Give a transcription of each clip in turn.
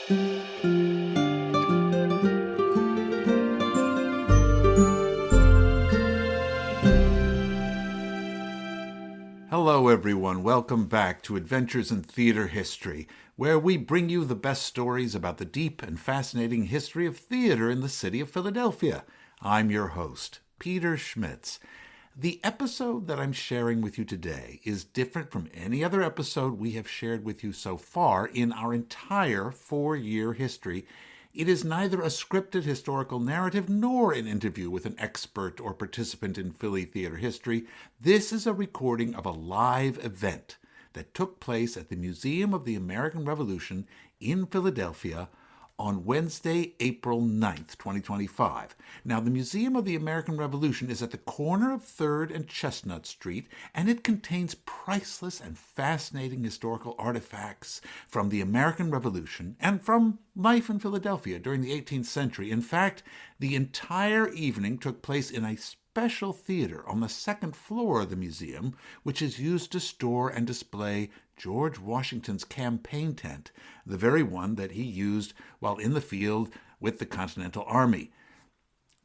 Hello, everyone. Welcome back to Adventures in Theater History, where we bring you the best stories about the deep and fascinating history of theater in the city of Philadelphia. I'm your host, Peter Schmitz. The episode that I'm sharing with you today is different from any other episode we have shared with you so far in our entire 4-year history. It is neither a scripted historical narrative nor an interview with an expert or participant in Philly theater history. This is a recording of a live event that took place at the Museum of the American Revolution in Philadelphia on Wednesday, April 9th, 2025. Now, the Museum of the American Revolution is at the corner of 3rd and Chestnut Street, and it contains priceless and fascinating historical artifacts from the American Revolution and from life in Philadelphia during the 18th century. In fact, the entire evening took place in a special theater on the 2nd floor of the museum, which is used to store and display George Washington's campaign tent, the very one that he used while in the field with the Continental Army.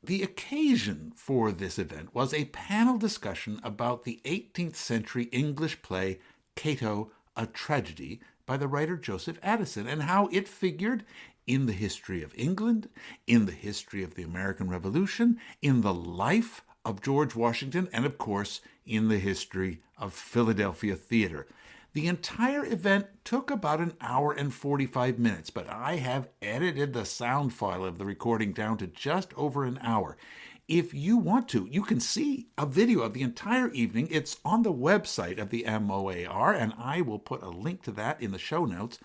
The occasion for this event was a panel discussion about the 18th century English play Cato, a Tragedy by the writer Joseph Addison, and how it figured in the history of England, in the history of the American Revolution, in the life of George Washington, and of course, in the history of Philadelphia theater. The entire event took about an hour and 45 minutes, but I have edited the sound file of the recording down to just over an hour. If you want to, you can see a video of the entire evening. It's on the website of the MOAR, and I will put a link to that in the show notes.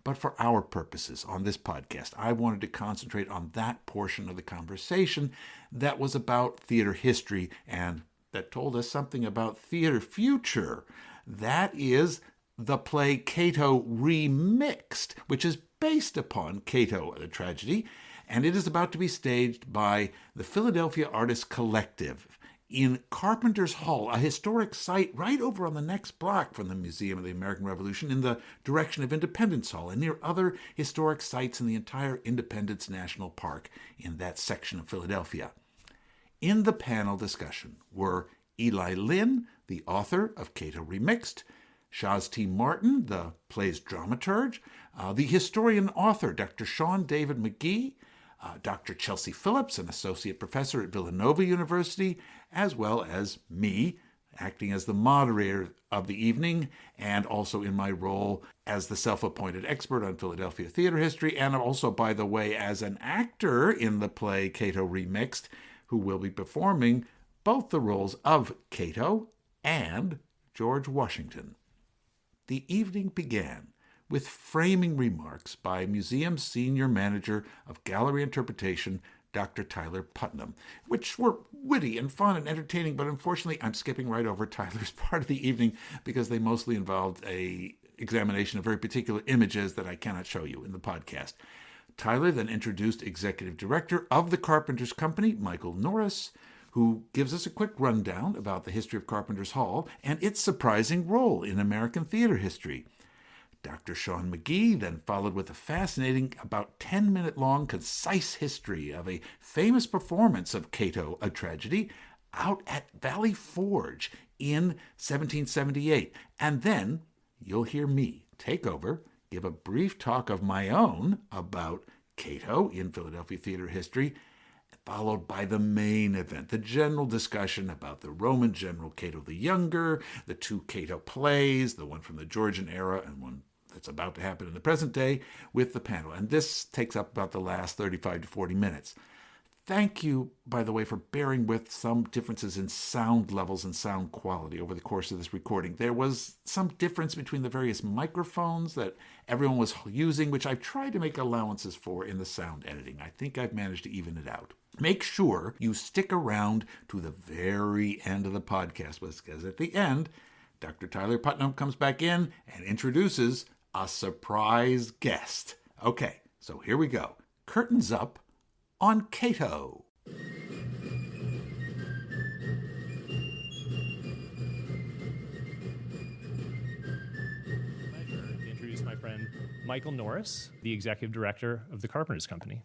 But for our purposes on this podcast, I wanted to concentrate on that portion of the conversation that was about theater history and that told us something about theater future. That is the play Cato Remixed, which is based upon Cato, a Tragedy, and it is about to be staged by the Philadelphia Artists Collective in Carpenter's Hall, a historic site right over on the next block from the Museum of the American Revolution in the direction of Independence Hall and near other historic sites in the entire Independence National Park in that section of Philadelphia. In the panel discussion were Eli Lynn, the author of Cato Remixed, Shaz T. Martin, the play's dramaturge, the historian-author Dr. Sean David McGee, Dr. Chelsea Phillips, an associate professor at Villanova University, as well as me, acting as the moderator of the evening, and also in my role as the self-appointed expert on Philadelphia theater history, and also, by the way, as an actor in the play Cato Remixed, who will be performing both the roles of Cato and George Washington. The evening began with framing remarks by museum senior manager of gallery interpretation, Dr. Tyler Putnam, which were witty and fun and entertaining, but unfortunately I'm skipping right over Tyler's part of the evening because they mostly involved a examination of very particular images that I cannot show you in the podcast. Tyler then introduced executive director of the Carpenters Company, Michael Norris, who gives us a quick rundown about the history of Carpenter's Hall and its surprising role in American theater history. Dr. Sean McGee then followed with a fascinating, about 10-minute-long, concise history of a famous performance of Cato, a Tragedy, out at Valley Forge in 1778. And then you'll hear me take over, give a brief talk of my own about Cato in Philadelphia theater history, followed by the main event, the general discussion about the Roman general Cato the Younger, the two Cato plays, the one from the Georgian era and one that's about to happen in the present day, with the panel. And this takes up about the last 35 to 40 minutes. Thank you, by the way, for bearing with some differences in sound levels and sound quality over the course of this recording. There was some difference between the various microphones that everyone was using, which I've tried to make allowances for in the sound editing. I think I've managed to even it out. Make sure you stick around to the very end of the podcast, because at the end, Dr. Tyler Putnam comes back in and introduces a surprise guest. Okay, so here we go. Curtains up on Cato. Pleasure to introduce my friend Michael Norris, the Executive Director of the Carpenters Company.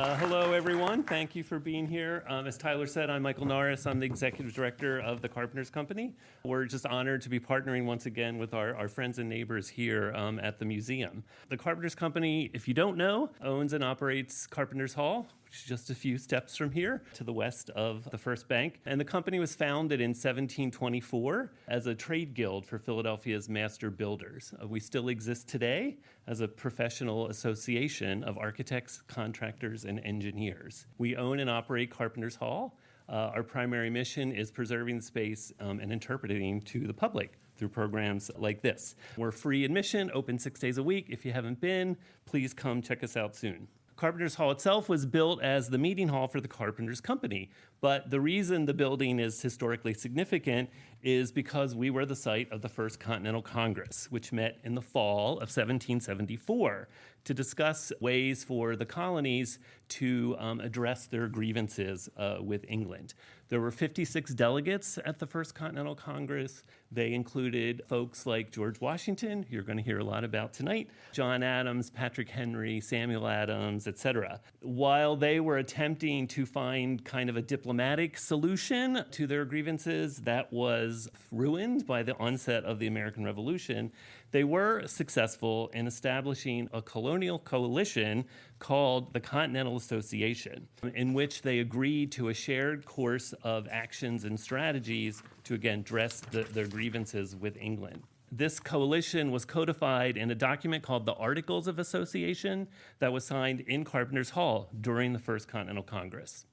Hello, everyone. Thank you for being here. As Tyler said, I'm Michael Norris. I'm the Executive Director of the Carpenters Company. We're just honored to be partnering once again with our friends and neighbors here at the museum. The Carpenters Company, if you don't know, owns and operates Carpenters Hall, which is just a few steps from here to the west of the First Bank. And the company was founded in 1724 as a trade guild for Philadelphia's master builders. We still exist today as a professional association of architects, contractors, and engineers. We own and operate Carpenters Hall. Our primary mission is preserving the space and interpreting to the public through programs like this. We're free admission, open 6 days a week. If you haven't been, please come check us out soon. Carpenters Hall itself was built as the meeting hall for the Carpenters Company. But the reason the building is historically significant is because we were the site of the First Continental Congress, which met in the fall of 1774 to discuss ways for the colonies to address their grievances with England. There were 56 delegates at the First Continental Congress. They included folks like George Washington, who you're going to hear a lot about tonight, John Adams, Patrick Henry, Samuel Adams, etc. While they were attempting to find kind of a diplomatic solution to their grievances that was ruined by the onset of the American Revolution, they were successful in establishing a colonial coalition called the Continental Association, in which they agreed to a shared course of actions and strategies to, again, address their grievances with England. This coalition was codified in a document called the Articles of Association that was signed in Carpenters Hall during the First Continental Congress.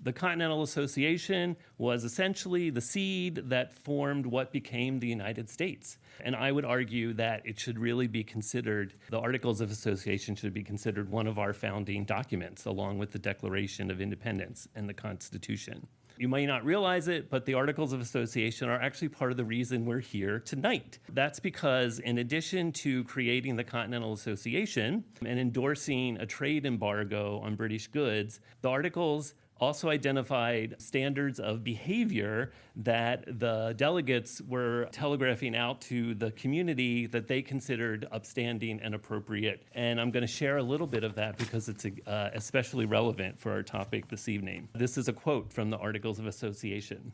The Continental Association was essentially the seed that formed what became the United States. And I would argue that it should really be considered, the Articles of Association should be considered one of our founding documents, along with the Declaration of Independence and the Constitution. You may not realize it, but the Articles of Association are actually part of the reason we're here tonight. That's because in addition to creating the Continental Association and endorsing a trade embargo on British goods, the Articles also identified standards of behavior that the delegates were telegraphing out to the community that they considered upstanding and appropriate. And I'm going to share a little bit of that because it's especially relevant for our topic this evening. This is a quote from the Articles of Association.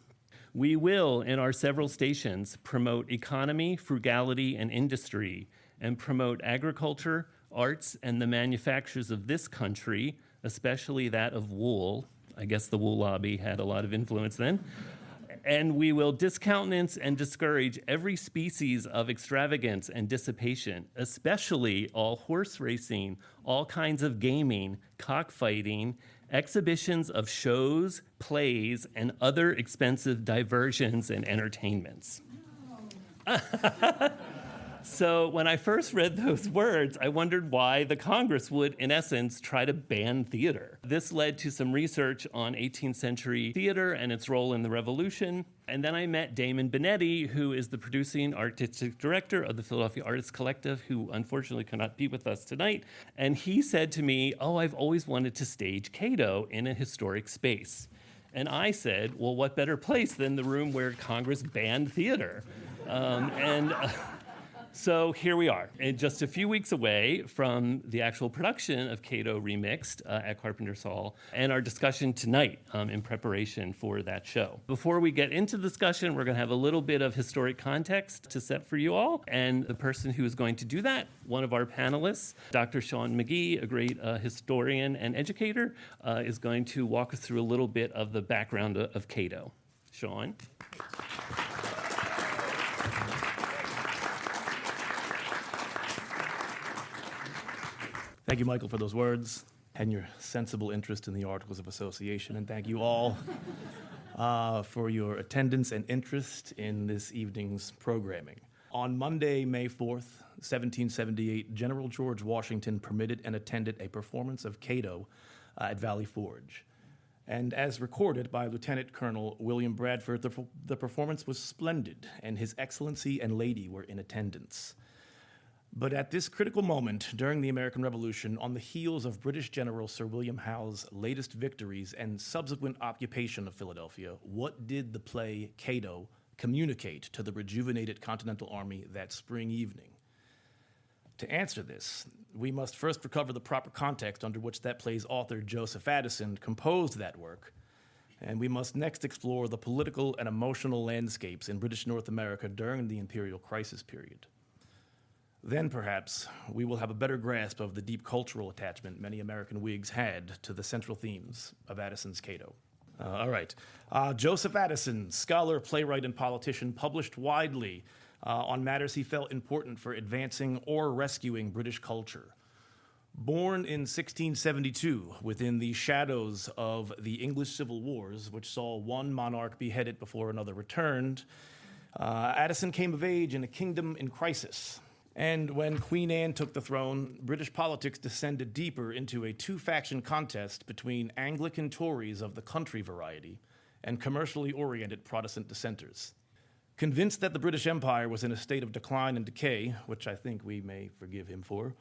"We will, in our several stations, promote economy, frugality, and industry, and promote agriculture, arts, and the manufactures of this country, especially that of wool." I guess the wool lobby had a lot of influence then. "And we will discountenance and discourage every species of extravagance and dissipation, especially all horse racing, all kinds of gaming, cockfighting, exhibitions of shows, plays, and other expensive diversions and entertainments." So when I first read those words, I wondered why the Congress would, in essence, try to ban theater. This led to some research on 18th century theater and its role in the Revolution. And then I met Damon Benetti, who is the producing artistic director of the Philadelphia Artists Collective, who unfortunately cannot be with us tonight. And he said to me, I've always wanted to stage Cato in a historic space. And I said, well, what better place than the room where Congress banned theater? So here we are, just a few weeks away from the actual production of Cato Remixed at Carpenters Hall and our discussion tonight in preparation for that show. Before we get into the discussion, we're going to have a little bit of historic context to set for you all. And the person who is going to do that, one of our panelists, Dr. Sean McGee, a great historian and educator, is going to walk us through a little bit of the background of Cato. Sean. Thank you, Michael, for those words and your sensible interest in the Articles of Association. And thank you all for your attendance and interest in this evening's programming. On Monday, May 4th, 1778, General George Washington permitted and attended a performance of Cato at Valley Forge. And as recorded by Lieutenant Colonel William Bradford, the performance was splendid, and His Excellency and Lady were in attendance. But at this critical moment during the American Revolution, on the heels of British General Sir William Howe's latest victories and subsequent occupation of Philadelphia, what did the play Cato communicate to the rejuvenated Continental Army that spring evening? To answer this, we must first recover the proper context under which that play's author, Joseph Addison, composed that work, and we must next explore the political and emotional landscapes in British North America during the imperial crisis period. Then, perhaps, we will have a better grasp of the deep cultural attachment many American Whigs had to the central themes of Addison's Cato. All right. Joseph Addison, scholar, playwright, and politician, published widely on matters he felt important for advancing or rescuing British culture. Born in 1672 within the shadows of the English Civil Wars, which saw one monarch beheaded before another returned, Addison came of age in a kingdom in crisis. And when Queen Anne took the throne, British politics descended deeper into a two-faction contest between Anglican Tories of the country variety and commercially oriented Protestant dissenters. Convinced that the British Empire was in a state of decline and decay, which I think we may forgive him for,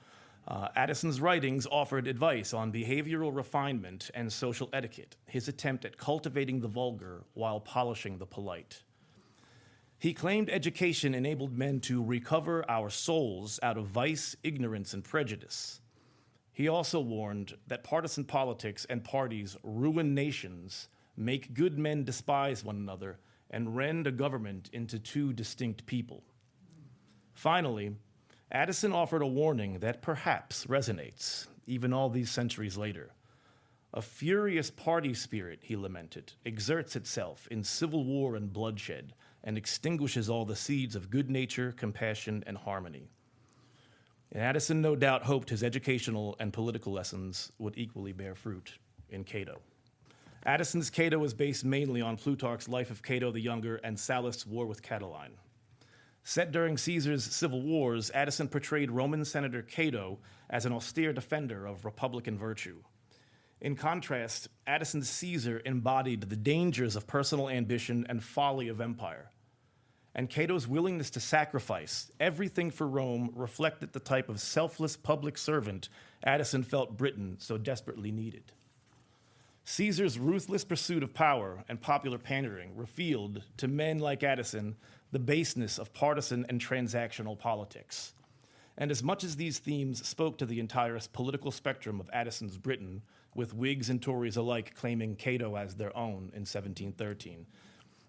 Addison's writings offered advice on behavioral refinement and social etiquette, his attempt at cultivating the vulgar while polishing the polite. He claimed education enabled men to recover our souls out of vice, ignorance, and prejudice. He also warned that partisan politics and parties ruin nations, make good men despise one another, and rend a government into two distinct people. Finally, Addison offered a warning that perhaps resonates, even all these centuries later. A furious party spirit, he lamented, exerts itself in civil war and bloodshed, and extinguishes all the seeds of good nature, compassion, and harmony. And Addison no doubt hoped his educational and political lessons would equally bear fruit in Cato. Addison's Cato was based mainly on Plutarch's Life of Cato the Younger and Sallust's War with Catiline. Set during Caesar's civil wars, Addison portrayed Roman Senator Cato as an austere defender of republican virtue. In contrast, Addison's Caesar embodied the dangers of personal ambition and folly of empire. And Cato's willingness to sacrifice everything for Rome reflected the type of selfless public servant Addison felt Britain so desperately needed. Caesar's ruthless pursuit of power and popular pandering revealed to men like Addison the baseness of partisan and transactional politics. And as much as these themes spoke to the entire political spectrum of Addison's Britain, with Whigs and Tories alike claiming Cato as their own in 1713,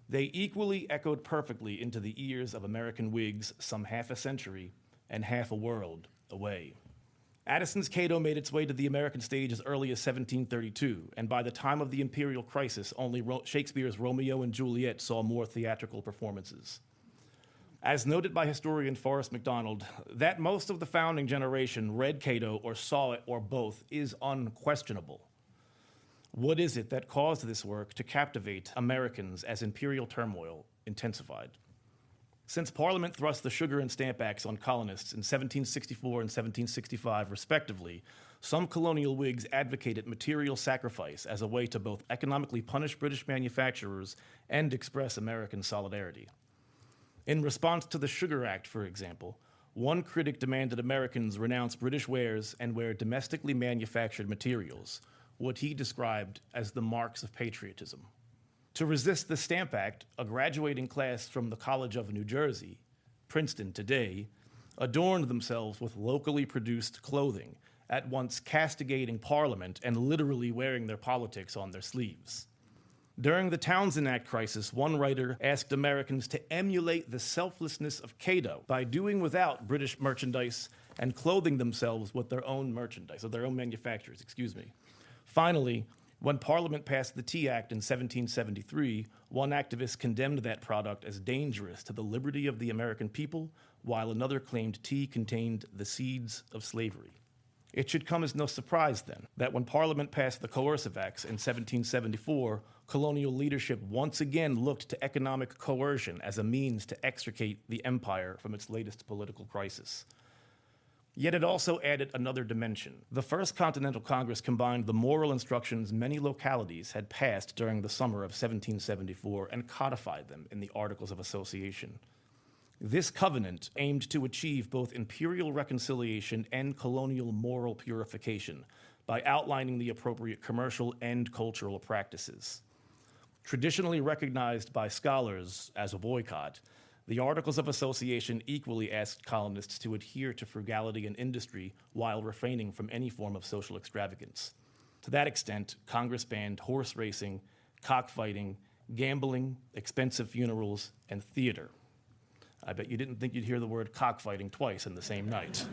they equally echoed perfectly into the ears of American Whigs some half a century and half a world away. Addison's Cato made its way to the American stage as early as 1732, and by the time of the imperial crisis, only Shakespeare's Romeo and Juliet saw more theatrical performances. As noted by historian Forrest MacDonald, that most of the founding generation read Cato or saw it or both is unquestionable. What is it that caused this work to captivate Americans as imperial turmoil intensified? Since Parliament thrust the Sugar and Stamp Acts on colonists in 1764 and 1765, respectively, some colonial Whigs advocated material sacrifice as a way to both economically punish British manufacturers and express American solidarity. In response to the Sugar Act, for example, one critic demanded Americans renounce British wares and wear domestically manufactured materials, what he described as the marks of patriotism. To resist the Stamp Act, a graduating class from the College of New Jersey, Princeton today, adorned themselves with locally produced clothing, at once castigating Parliament and literally wearing their politics on their sleeves. During the Townshend Act crisis, one writer asked Americans to emulate the selflessness of Cato by doing without British merchandise and clothing themselves with their own merchandise, or their own manufacturers, Finally, when Parliament passed the Tea Act in 1773, one activist condemned that product as dangerous to the liberty of the American people, while another claimed tea contained the seeds of slavery. It should come as no surprise, then, that when Parliament passed the Coercive Acts in 1774, colonial leadership once again looked to economic coercion as a means to extricate the empire from its latest political crisis. Yet it also added another dimension. The First Continental Congress combined the moral instructions many localities had passed during the summer of 1774 and codified them in the Articles of Association. This covenant aimed to achieve both imperial reconciliation and colonial moral purification by outlining the appropriate commercial and cultural practices. Traditionally recognized by scholars as a boycott, the Articles of Association equally asked colonists to adhere to frugality and industry while refraining from any form of social extravagance. To that extent, Congress banned horse racing, cockfighting, gambling, expensive funerals, and theater. I bet you didn't think you'd hear the word cockfighting twice in the same night.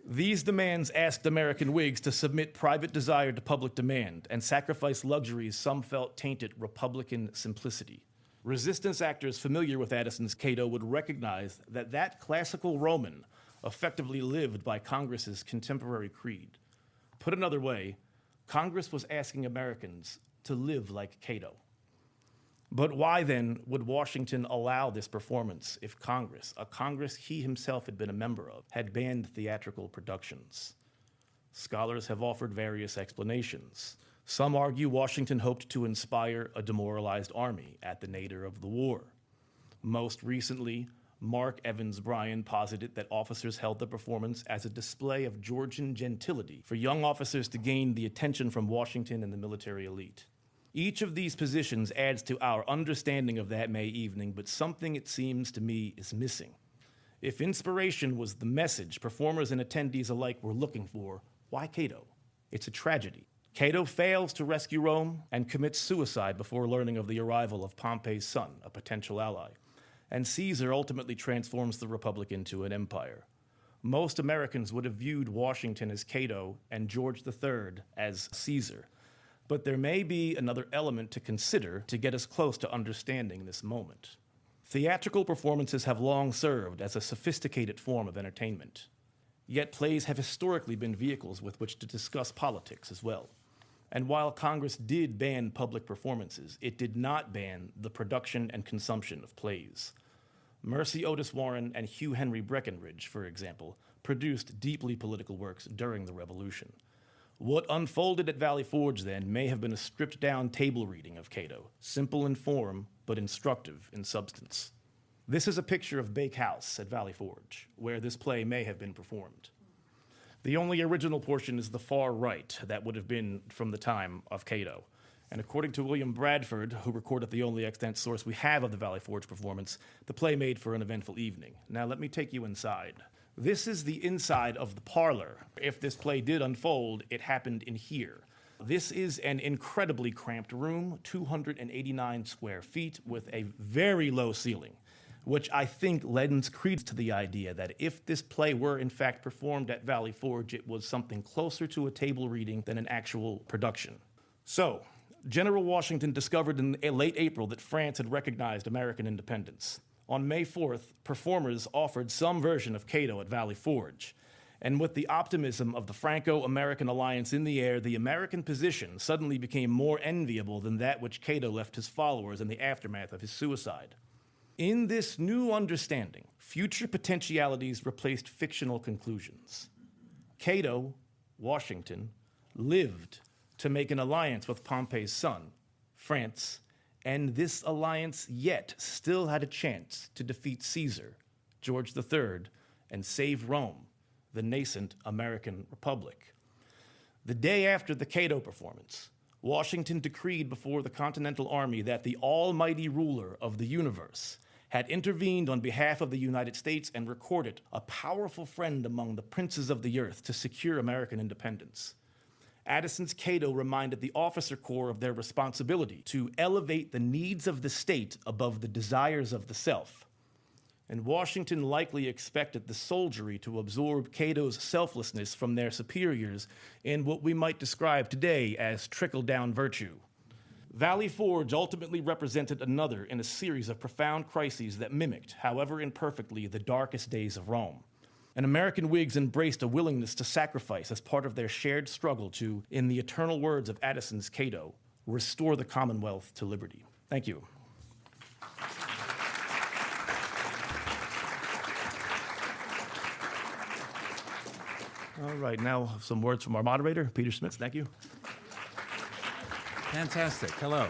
These demands asked American Whigs to submit private desire to public demand and sacrifice luxuries some felt tainted Republican simplicity. Resistance actors familiar with Addison's Cato would recognize that that classical Roman effectively lived by Congress's contemporary creed. Put another way, Congress was asking Americans to live like Cato. But why then would Washington allow this performance if Congress, a Congress he himself had been a member of, had banned theatrical productions? Scholars have offered various explanations. Some argue Washington hoped to inspire a demoralized army at the nadir of the war. Most recently, Mark Evans Bryan posited that officers held the performance as a display of Georgian gentility for young officers to gain the attention from Washington and the military elite. Each of these positions adds to our understanding of that May evening, but something, it seems to me, is missing. If inspiration was the message performers and attendees alike were looking for, why Cato? It's a tragedy. Cato fails to rescue Rome and commits suicide before learning of the arrival of Pompey's son, a potential ally. And Caesar ultimately transforms the Republic into an empire. Most Americans would have viewed Washington as Cato and George III as Caesar. But there may be another element to consider to get us close to understanding this moment. Theatrical performances have long served as a sophisticated form of entertainment. Yet plays have historically been vehicles with which to discuss politics as well. And while Congress did ban public performances, it did not ban the production and consumption of plays. Mercy Otis Warren and Hugh Henry Breckinridge, for example, produced deeply political works during the Revolution. What unfolded at Valley Forge, then, may have been a stripped-down table reading of Cato, simple in form, but instructive in substance. This is a picture of Bake House at Valley Forge, where this play may have been performed. The only original portion is the far right, that would have been from the time of Cato. And according to William Bradford, who recorded the only extant source we have of the Valley Forge performance, the play made for an eventful evening. Now let me take you inside. This is the inside of the parlor. If this play did unfold, it happened in here. This is an incredibly cramped room, 289 square feet, with a very low ceiling, which I think lends credence to the idea that if this play were in fact performed at Valley Forge, it was something closer to a table reading than an actual production. So, General Washington discovered in late April that France had recognized American independence. On May 4th, performers offered some version of Cato at Valley Forge. And with the optimism of the Franco-American alliance in the air, the American position suddenly became more enviable than that which Cato left his followers in the aftermath of his suicide. In this new understanding, future potentialities replaced fictional conclusions. Cato, Washington, lived to make an alliance with Pompey's son, France, and this alliance yet still had a chance to defeat Caesar, George III, and save Rome, the nascent American Republic. The day after the Cato performance, Washington decreed before the Continental Army that the almighty ruler of the universe had intervened on behalf of the United States and recorded a powerful friend among the princes of the earth to secure American independence. Addison's Cato reminded the officer corps of their responsibility to elevate the needs of the state above the desires of the self. And Washington likely expected the soldiery to absorb Cato's selflessness from their superiors in what we might describe today as trickle-down virtue. Valley Forge ultimately represented another in a series of profound crises that mimicked, however imperfectly, the darkest days of Rome. And American Whigs embraced a willingness to sacrifice as part of their shared struggle to, in the eternal words of Addison's Cato, restore the Commonwealth to liberty. Thank you. All right, now some words from our moderator, Peter Smith. Thank you. Fantastic. Hello.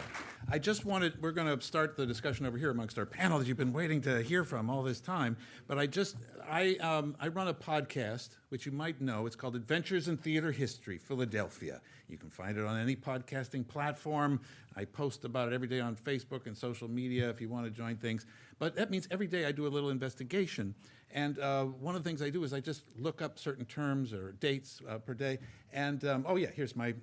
we're going to start the discussion over here amongst our panel that you've been waiting to hear from all this time. But I run a podcast, which you might know. It's called Adventures in Theater History, Philadelphia. You can find it on any podcasting platform. I post about it every day on Facebook and social media if you want to join things. But that means every day I do a little investigation. And one of the things I do is I just look up certain terms or dates per day. And here's my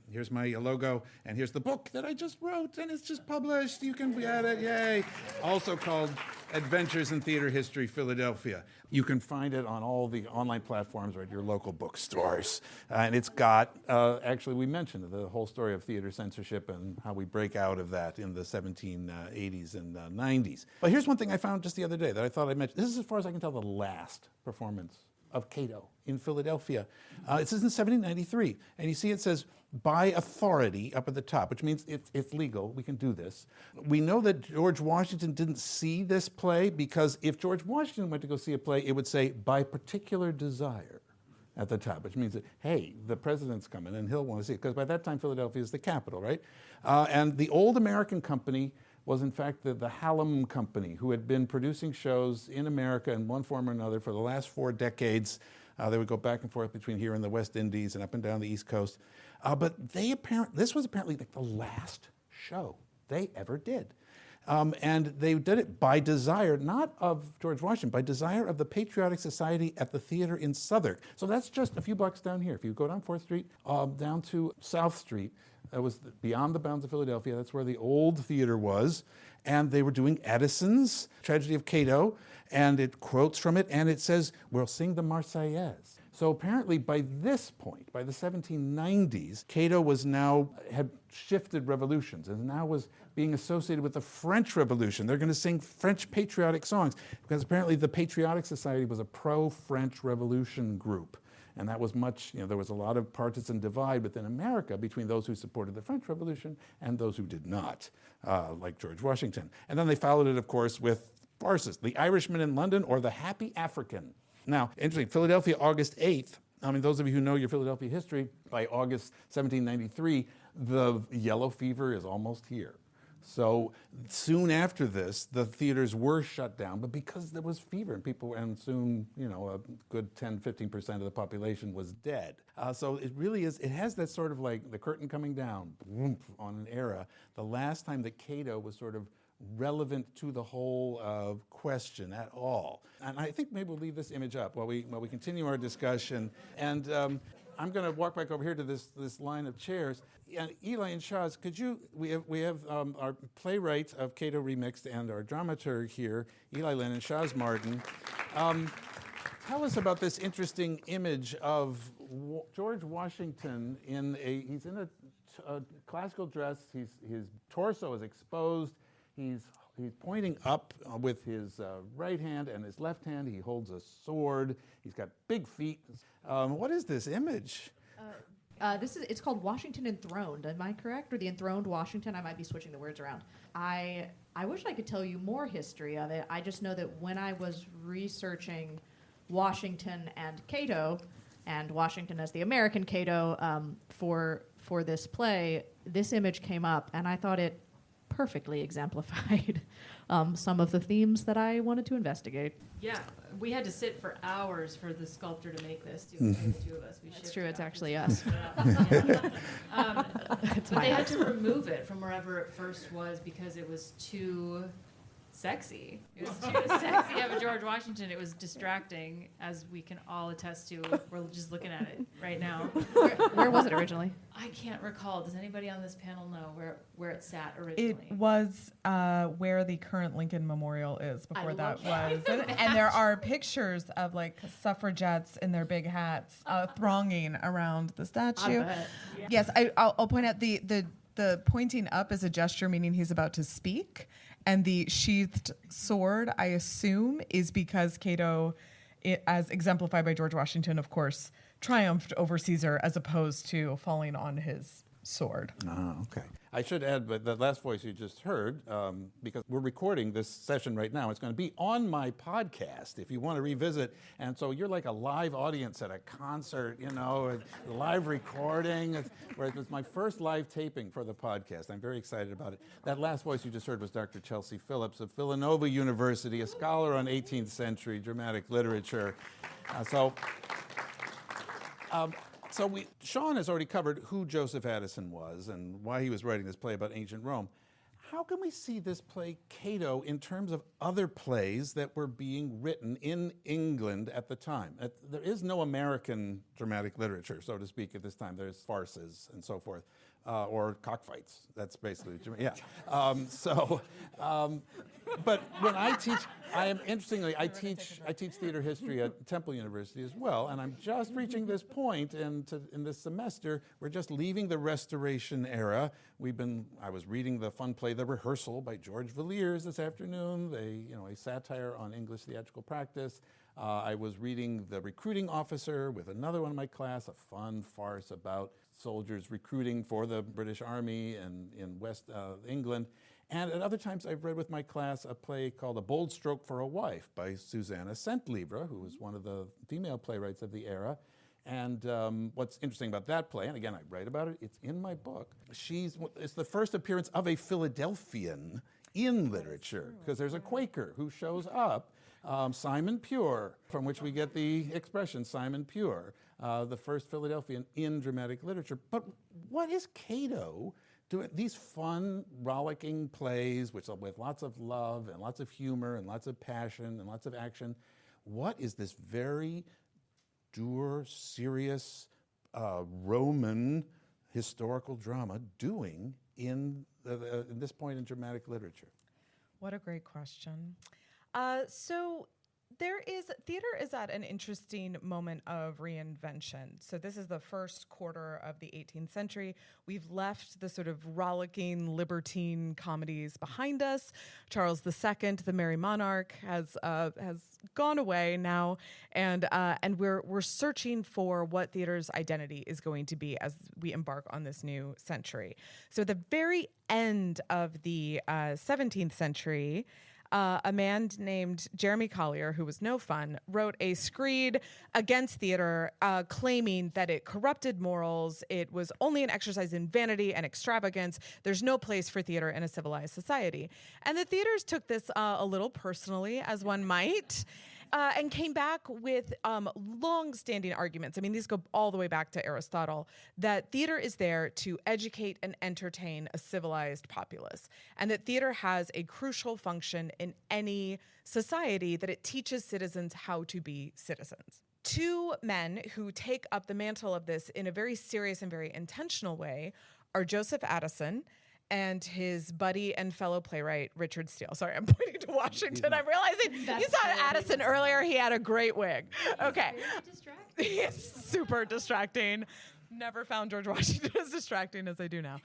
logo, and here's the book that I just wrote, and it's just published. You can get it, yay! Also called Adventures in Theater History, Philadelphia. You can find it on all the online platforms or at your local bookstores. And it's got, actually, we mentioned the whole story of theater censorship and how we break out of that in the 1780s and 90s. But here's one thing I found just the other day that I thought I'd mention. This is, as far as I can tell, the last performance of Cato in Philadelphia. It says in 1793, and you see it says, by authority up at the top, which means it's legal, we can do this. We know that George Washington didn't see this play because if George Washington went to go see a play, it would say, by particular desire at the top, which means that, hey, the president's coming and he'll want to see it, because by that time Philadelphia is the capital, right? And the old American company was in fact the Hallam Company, who had been producing shows in America in one form or another for the last 4 decades. They would go back and forth between here and the West Indies and up and down the East Coast. But this was apparently like the last show they ever did. And they did it by desire, not of George Washington, by desire of the Patriotic Society at the theater in Southwark. So that's just a few blocks down here. If you go down 4th Street, down to South Street, that was beyond the bounds of Philadelphia. That's where the old theater was. And they were doing Addison's Tragedy of Cato, and it quotes from it, and it says, we'll sing the Marseillaise. So apparently by this point, by the 1790s, Cato had shifted revolutions and now was being associated with the French Revolution. They're going to sing French patriotic songs because apparently the Patriotic Society was a pro-French Revolution group. And that was there was a lot of partisan divide within America between those who supported the French Revolution and those who did not, like George Washington. And then they followed it, of course, with farces, The Irishman in London or The Happy African. Now, interesting, Philadelphia, August 8th. I mean, those of you who know your Philadelphia history, by August 1793, the yellow fever is almost here. So soon after this, the theaters were shut down, but because there was fever and soon, a good 10, 15% of the population was dead. So it really is, it has that sort of like the curtain coming down on an era. The last time that Cato was sort of relevant to the whole question at all. And I think maybe we'll leave this image up while we continue our discussion. And I'm going to walk back over here to this line of chairs. Eli and Shaz, we have our playwright of Cato Remixed and our dramaturg here, Eli Lynn and Shaz Martin. Tell us about this interesting image of George Washington he's in a classical dress. His torso is exposed. He's pointing up with his right hand, and his left hand he holds a sword. He's got big feet. What is this image? It's called Washington Enthroned. Am I correct? Or the Enthroned Washington? I might be switching the words around. I wish I could tell you more history of it. I just know that when I was researching Washington and Cato, and Washington as the American Cato for this play, this image came up, and I thought it perfectly exemplified some of the themes that I wanted to investigate. Yeah, we had to sit for hours for the sculptor to make this. The two of us. That's true. It's actually us. But they had to remove it from wherever it first was because it was too sexy. It was too sexy of a George Washington. It was distracting, as we can all attest to. We're just looking at it right now. Where was it originally? I can't recall. Does anybody on this panel know where it sat originally? It was where the current Lincoln Memorial is before that was. And there are pictures of like suffragettes in their big hats thronging around the statue. I bet. Yeah. Yes, I'll point out the pointing up is a gesture meaning he's about to speak. And the sheathed sword, I assume, is because Cato, as exemplified by George Washington, of course, triumphed over Caesar as opposed to falling on his sword. Oh, okay. I should add, but the last voice you just heard, because we're recording this session right now, it's going to be on my podcast if you want to revisit. And so you're like a live audience at a concert, you know, a live recording. It's my first live taping for the podcast. I'm very excited about it. That last voice you just heard was Dr. Chelsea Phillips of Villanova University, a scholar on 18th century dramatic literature. Sean has already covered who Joseph Addison was and why he was writing this play about ancient Rome. How can we see this play, Cato, in terms of other plays that were being written in England at the time? There is no American dramatic literature, so to speak, at this time. There's farces and so forth, or cockfights. That's basically, yeah. But when I teach, I teach theater history at Temple University as well, and I'm just reaching this point in this semester. We're just leaving the Restoration era. I was reading the fun play The Rehearsal by George Villiers this afternoon, a satire on English theatrical practice. I was reading The Recruiting Officer with another one in my class, a fun farce about soldiers recruiting for the British Army in West England. And at other times, I've read with my class a play called A Bold Stroke for a Wife by Susanna Centlivre, who was one of the female playwrights of the era. And what's interesting about that play, and again, I write about it, it's in my book. It's the first appearance of a Philadelphian in literature, because there's a Quaker who shows up, Simon Pure, from which we get the expression Simon Pure, the first Philadelphian in dramatic literature. But what is Cato doing? These fun, rollicking plays with lots of love and lots of humor and lots of passion and lots of action. What is this very dour, serious Roman historical drama doing in this point in dramatic literature? What a great question. So theater is at an interesting moment of reinvention. So this is the first quarter of the 18th century. We've left the sort of rollicking libertine comedies behind us. Charles II, the Merry Monarch, has gone away now, and we're searching for what theater's identity is going to be as we embark on this new century. So at the very end of the 17th century, a man named Jeremy Collier, who was no fun, wrote a screed against theater, claiming that it corrupted morals, it was only an exercise in vanity and extravagance, there's no place for theater in a civilized society. And the theaters took this a little personally, as one might, and came back with long-standing arguments. I mean, these go all the way back to Aristotle, that theater is there to educate and entertain a civilized populace, and that theater has a crucial function in any society, that it teaches citizens how to be citizens. Two men who take up the mantle of this in a very serious and very intentional way are Joseph Addison and his buddy and fellow playwright, Richard Steele. Sorry, I'm pointing to Washington. I'm realizing you saw Addison earlier. He had a great wig. Okay. Very distracting. He's super distracting. Never found George Washington as distracting as I do now.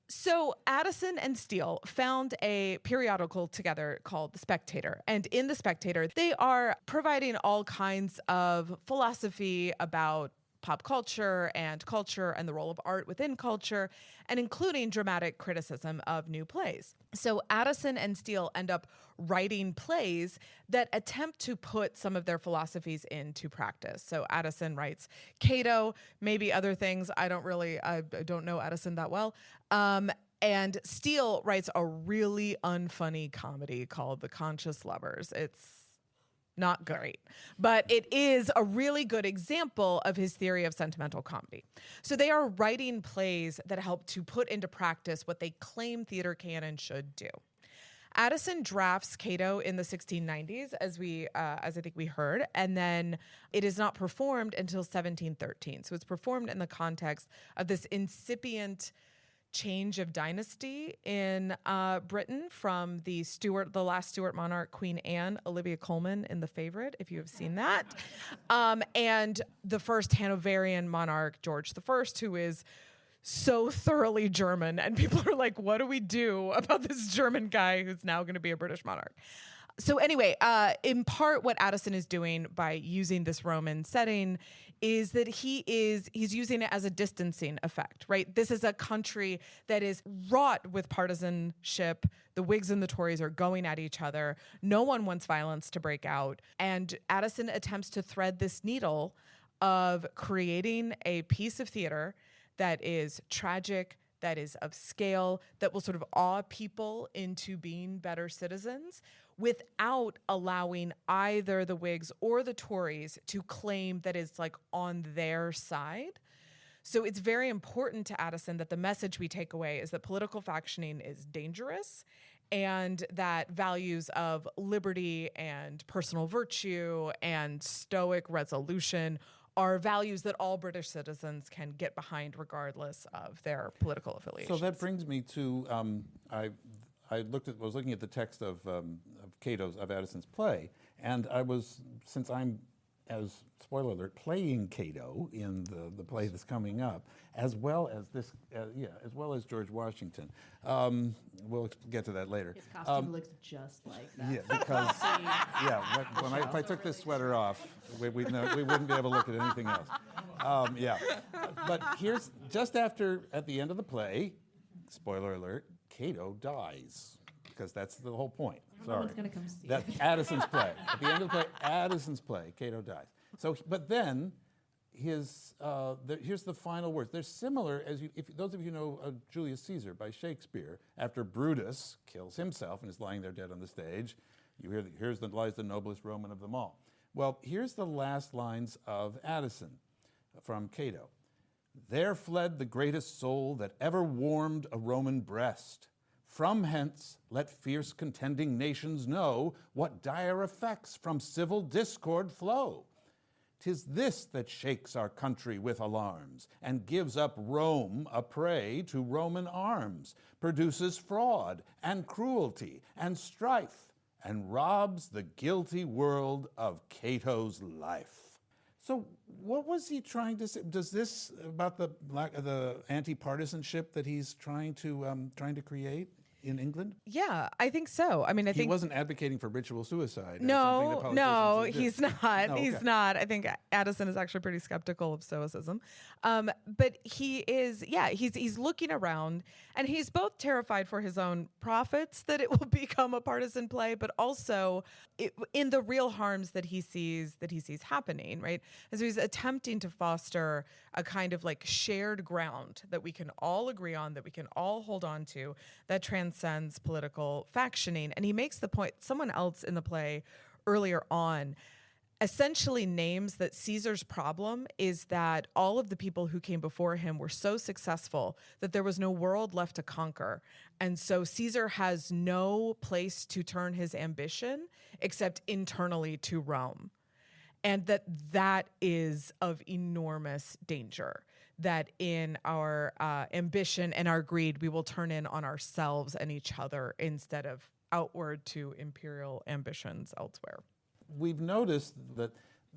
So Addison and Steele found a periodical together called The Spectator. And in The Spectator, they are providing all kinds of philosophy about pop culture and the role of art within culture, and including dramatic criticism of new plays. So Addison and Steele end up writing plays that attempt to put some of their philosophies into practice. So Addison writes Cato, maybe other things. I don't know Addison that well. And Steele writes a really unfunny comedy called The Conscious Lovers. It's not great, but it is a really good example of his theory of sentimental comedy. So they are writing plays that help to put into practice what they claim theater can and should do. Addison drafts Cato in the 1690s, as I think we heard, and then it is not performed until 1713. So it's performed in the context of this incipient change of dynasty in Britain from the last Stuart monarch, Queen Anne, Olivia Colman in The Favourite, if you have seen that, and the first Hanoverian monarch, George I, who is so thoroughly German, and people are like, what do we do about this German guy who's now going to be a British monarch? So anyway, in part what Addison is doing by using this Roman setting is that he's using it as a distancing effect, right? This is a country that is wrought with partisanship. The Whigs and the Tories are going at each other. No one wants violence to break out. And Addison attempts to thread this needle of creating a piece of theater that is tragic, that is of scale, that will sort of awe people into being better citizens without allowing either the Whigs or the Tories to claim that it's like on their side. So it's very important to Addison that the message we take away is that political factioning is dangerous and that values of liberty and personal virtue and stoic resolution are values that all British citizens can get behind regardless of their political affiliation. So that brings me to I was looking at the text of Addison's play, and since I'm, as spoiler alert, playing Cato in the play that's coming up, as well as George Washington. We'll get to that later. His costume looks just like that. Yeah, because if I took this sweater off, we wouldn't be able to look at anything else. But here's at the end of the play, spoiler alert, Cato dies, because that's the whole point. No one's gonna come see it. That's Addison's play. At the end of the play, Addison's play, Cato dies. So, but then here's the final words. They're similar if those of you know Julius Caesar by Shakespeare. After Brutus kills himself and is lying there dead on the stage, you hear here's lies the noblest Roman of them all. Well, here's the last lines of Addison from Cato. There fled the greatest soul that ever warmed a Roman breast. From hence let fierce contending nations know what dire effects from civil discord flow. 'Tis this that shakes our country with alarms, and gives up Rome a prey to Roman arms, produces fraud and cruelty and strife, and robs the guilty world of Cato's life. So what was he trying to say? Does this about the anti-partisanship that he's trying to create in England? Yeah, I think so. I mean, I think he wasn't advocating for ritual suicide. No, he's not. No, he's okay. not. I think Addison is actually pretty skeptical of stoicism. But he is, he's looking around, and he's both terrified for his own profits that it will become a partisan play, but also in the real harms that he sees happening, right? As he's attempting to foster a kind of like shared ground that we can all agree on, that we can all hold on to, that transcends political factioning. And he makes the point, someone else in the play earlier on essentially names that Caesar's problem is that all of the people who came before him were so successful that there was no world left to conquer. And so Caesar has no place to turn his ambition except internally to Rome. And that is of enormous danger, that in our ambition and our greed, we will turn in on ourselves and each other instead of outward to imperial ambitions elsewhere. We've noticed that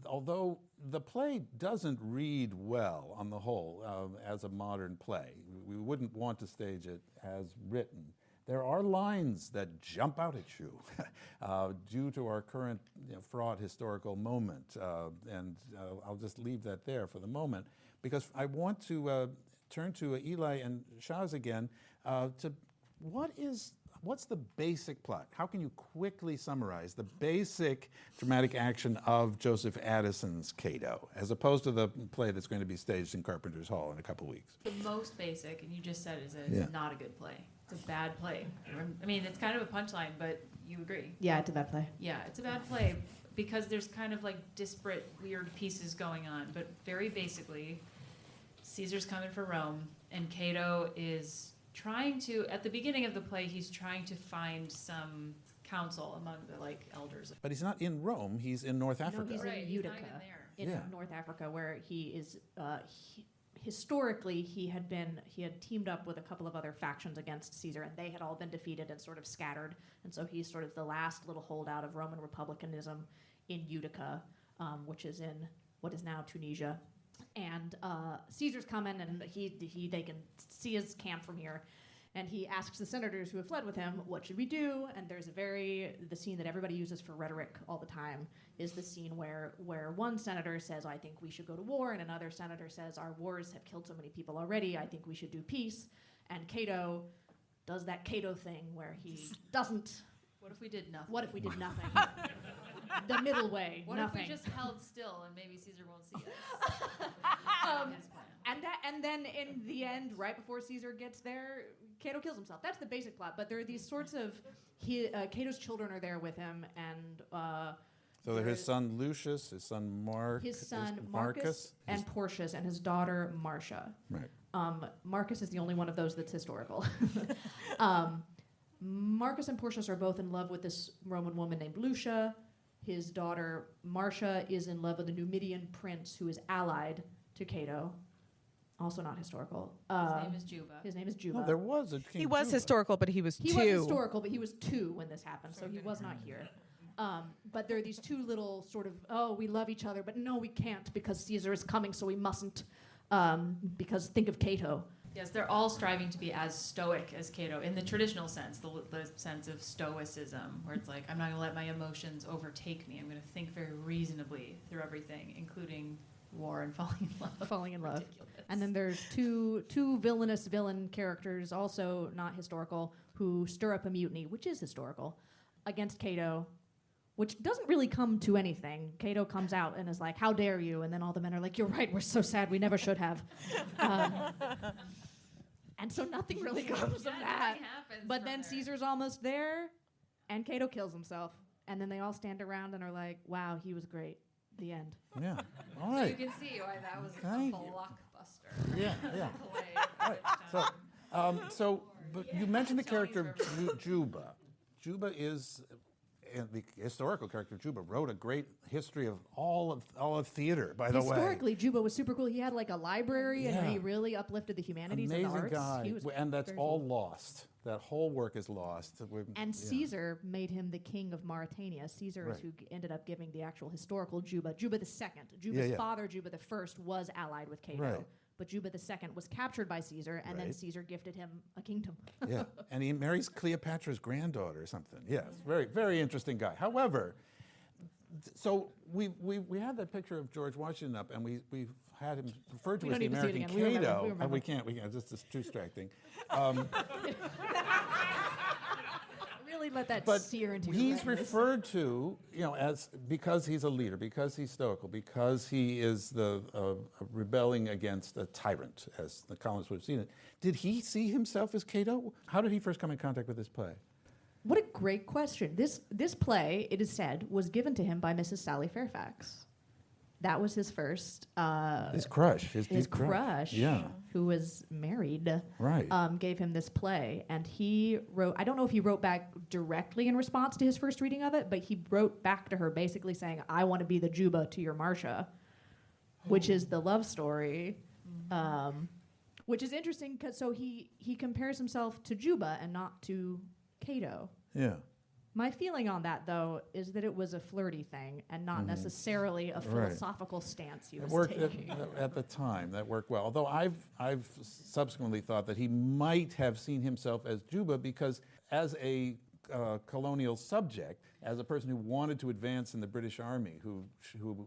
although the play doesn't read well on the whole as a modern play, we wouldn't want to stage it as written. There are lines that jump out at you due to our current fraught historical moment. And I'll just leave that there for the moment, because I want to turn to Eli and Shaz again to what's the basic plot? How can you quickly summarize the basic dramatic action of Joseph Addison's Cato, as opposed to the play that's going to be staged in Carpenter's Hall in a couple weeks? The most basic, and you just said, is that it's not a good play. It's a bad play. I mean, it's kind of a punchline, but you agree. Yeah, it's a bad play. Yeah, it's a bad play because there's kind of like disparate, weird pieces going on. But very basically, Caesar's coming for Rome, and Cato is trying to, at the beginning of the play, he's trying to find some counsel among the elders. But he's not in Rome, he's in North Africa. No, he's Right, in he's not Utica, even there. in North Africa, where he is. Historically, he had teamed up with a couple of other factions against Caesar, and they had all been defeated and sort of scattered. And so he's sort of the last little holdout of Roman republicanism in Utica, which is in what is now Tunisia. And Caesar's coming, and they can see his camp from here. And he asks the senators who have fled with him, what should we do? And there's a very the scene that everybody uses for rhetoric all the time is the scene where one senator says, I think we should go to war, and another senator says, our wars have killed so many people already, I think we should do peace. And Cato does that Cato thing where he doesn't. What if we did nothing? What if we did nothing? The middle way, What nothing. if we just held still and maybe Caesar won't see us? His plan. And then in the end, right before Caesar gets there, Cato kills himself. That's the basic plot. But there are these sorts of Cato's children are there with him, and So they're his son Lucius, his son his son Marcus, and Porcius, and his daughter Marcia. Right. Marcus is the only one of those that's historical. Marcus and Porcius are both in love with this Roman woman named Lucia. His daughter Marcia is in love with a Numidian prince who is allied to Cato. Also not historical. His name is Juba. His name is Juba. No, there was a king. He was Juba. historical, but he was He two. was historical, but he was 2 when this happened, so he was not here. But there are these two little sort of, oh, we love each other, but no, we can't because Caesar is coming, so we mustn't. Because think of Cato. Yes, they're all striving to be as stoic as Cato in the traditional sense, the sense of stoicism, where it's like, I'm not going to let my emotions overtake me. I'm going to think very reasonably through everything, including war and falling in love. Falling in love. Ridiculous. And then there's two villainous villain characters, also not historical, who stir up a mutiny, which is historical, against Cato, which doesn't really come to anything. Cato comes out and is like, how dare you? And then all the men are like, you're right, we're so sad, we never should have. And so nothing really comes of that. nothing happens But from then there. Caesar's almost there, and Cato kills himself. And then they all stand around and are like, wow, he was great. The end. Yeah. All So you right. can see why that was Thank a you. blockbuster. Yeah. Yeah. Play All at right. its time. But you mentioned the character of Juba. Juba is the historical character of Juba wrote a great history of all of theater. By the way, Historically, Juba was super cool. He had like a library, Yeah. and he really uplifted the humanities and the amazing arts. guy, He was and that's very all cool. lost. That whole work is lost. And Caesar made him the king of Mauritania. Caesar is Right. who ended up giving the actual historical Juba. Juba the second. Juba's Yeah. father, Juba the first, was allied with Cato. Right. But Juba the second was captured by Caesar, and then Right. Caesar gifted him a kingdom. Yeah, and he marries Cleopatra's granddaughter or something. Yes, very, very interesting guy. However, so we had that picture of George Washington up, and we had him referred to We as don't the need to see it American again. We remember, Cato. we remember. We can't. This is too distracting. Really let that But sear into your he's retinas. referred to, as because he's a leader, because he's stoical, because he is the rebelling against a tyrant, as the colonists would have seen it. Did he see himself as Cato? How did he first come in contact with this play? What a great question. This play, it is said, was given to him by Mrs. Sally Fairfax. That was his first. His crush, his His deep crush. Yeah. who was married, Right. gave him this play. And he wrote, I don't know if he wrote back directly in response to his first reading of it, but he wrote back to her basically saying, I want to be the Juba to your Marcia, which is the love story. Which is interesting because so he compares himself to Juba and not to Cato. Yeah. My feeling on that, though, is that it was a flirty thing and not necessarily a philosophical stance he It was worked taking. at the time. That worked well. Although I've subsequently thought that he might have seen himself as Juba because as a colonial subject, as a person who wanted to advance in the British Army, who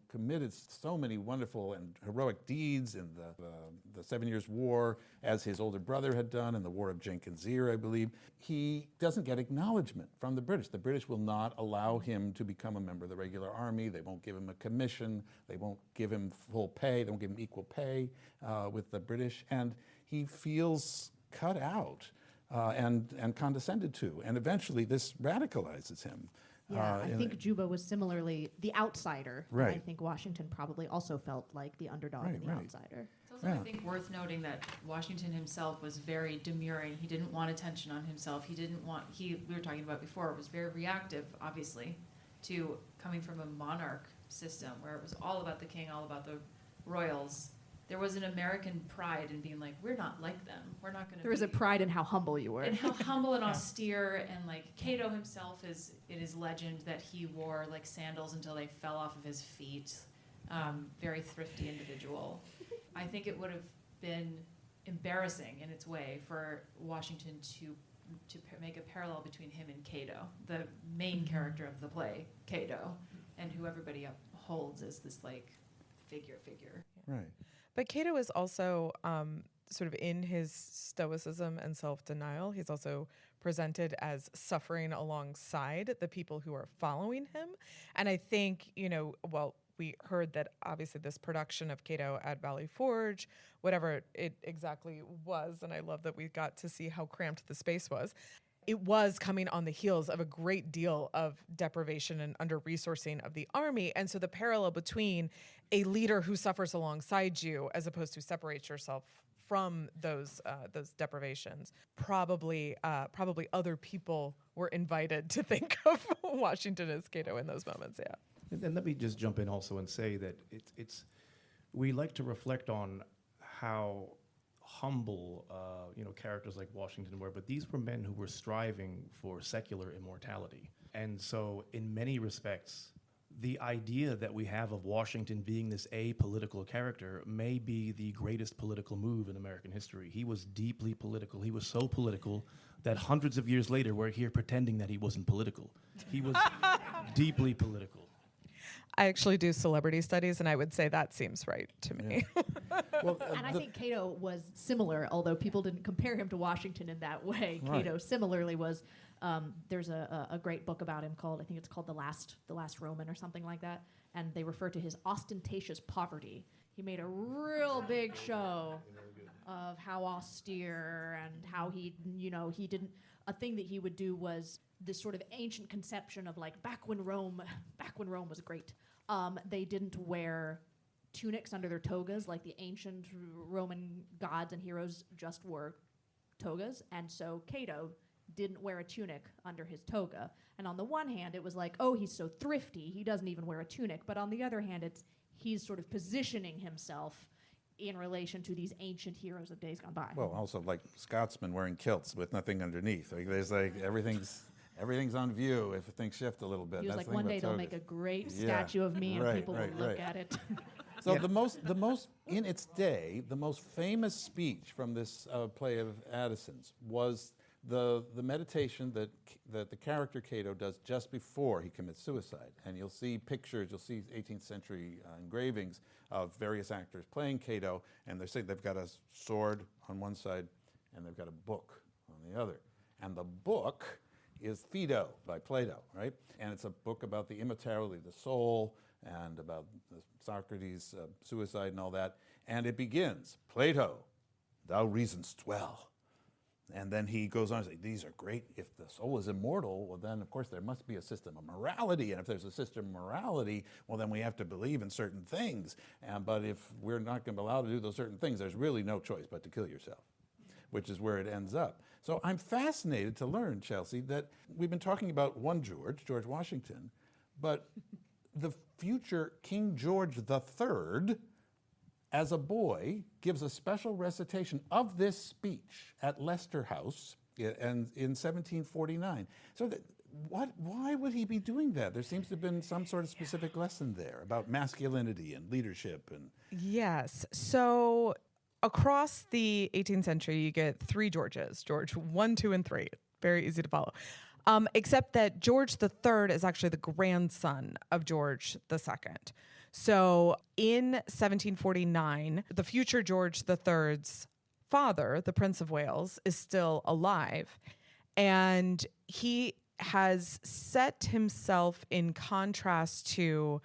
committed so many wonderful and heroic deeds in the 7 Years' War, as his older brother had done in the War of Jenkins' Ear, I believe, he doesn't get acknowledgement from the British. The British will not allow him to become a member of the regular army. They won't give him a commission. They won't give him full pay. They won't give him equal pay with the British. And he feels cut out. And condescended to. And eventually this radicalizes him. Yeah, I think Juba was similarly the outsider. And I Right. think Washington probably also felt like the underdog and the Right. outsider. It's also, I think, worth noting that Washington himself was very demurring. He didn't want attention on himself. We were talking about before, was very reactive, obviously, to coming from a monarch system where it was all about the king, all about the royals. There was an American pride in being like, we're not like them. We're not going to There was a pride in how humble you were. and how humble and austere, and like Cato himself it is legend that he wore like sandals until they fell off of his feet. Very thrifty individual. I think it would have been embarrassing in its way for Washington to to make a parallel between him and Cato, the main character of the play, Cato, and who everybody upholds as this like figure. Right. But Cato is also sort of in his stoicism and self-denial. He's also presented as suffering alongside the people who are following him. And I think, we heard that obviously this production of Cato at Valley Forge, whatever it exactly was, and I love that we got to see how cramped the space was. It was coming on the heels of a great deal of deprivation and under-resourcing of the army. And so the parallel between a leader who suffers alongside you as opposed to separates yourself from those deprivations, probably other people were invited to think of Washington as Cato in those moments, yeah. And let me just jump in also and say that we like to reflect on how humble, characters like Washington were, but these were men who were striving for secular immortality. And so in many respects, the idea that we have of Washington being this apolitical character may be the greatest political move in American history. He was deeply political. He was so political that hundreds of years later, we're here pretending that he wasn't political. He was deeply political. I actually do celebrity studies, and I would say that seems right to me. Well, And I think Cato was similar, although people didn't compare him to Washington in that way. Right. Cato similarly was. There's a great book about him called, I think it's called The Last Roman or something like that, and they refer to his ostentatious poverty. He made a real big show of how austere and how he didn't. A thing that he would do was this sort of ancient conception of like back when Rome was great. They didn't wear tunics under their togas like the ancient Roman gods and heroes just wore togas, and so Cato didn't wear a tunic under his toga. And on the one hand, it was like, oh, he's so thrifty, he doesn't even wear a tunic. But on the other hand, he's sort of positioning himself in relation to these ancient heroes of days gone by. Well, also like Scotsmen wearing kilts with nothing underneath. Like, there's like everything's on view if things shift a little bit. He was That's like, the thing one day about they'll togas. make a great Yeah. statue of me and Right, people right, will look right. at it. So the most in its day, the most famous speech from this play of Addison's was the meditation that the character Cato does just before he commits suicide. And you'll see pictures, you'll see 18th century engravings of various actors playing Cato, and they've got a sword on one side and they've got a book on the other. And the book is Phaedo by Plato, right? And it's a book about the immortality of the soul and about Socrates' suicide and all that. And it begins, Plato, thou reasonest well. And then he goes on to say, these are great. If the soul is immortal, well, then, of course, there must be a system of morality. And if there's a system of morality, well, then we have to believe in certain things. But if we're not going to be allowed to do those certain things, there's really no choice but to kill yourself, which is where it ends up. So I'm fascinated to learn, Chelsea, that we've been talking about one George Washington, but the future King George III, as a boy, gives a special recitation of this speech at Leicester House in 1749. So why would he be doing that? There seems to have been some sort of specific lesson there about masculinity and leadership. Yes. So across the 18th century, you get three Georges, George 1, 2, and 3. Very easy to follow. Except that George III is actually the grandson of George II. So in 1749, the future George III's father, the Prince of Wales, is still alive. And he has set himself in contrast to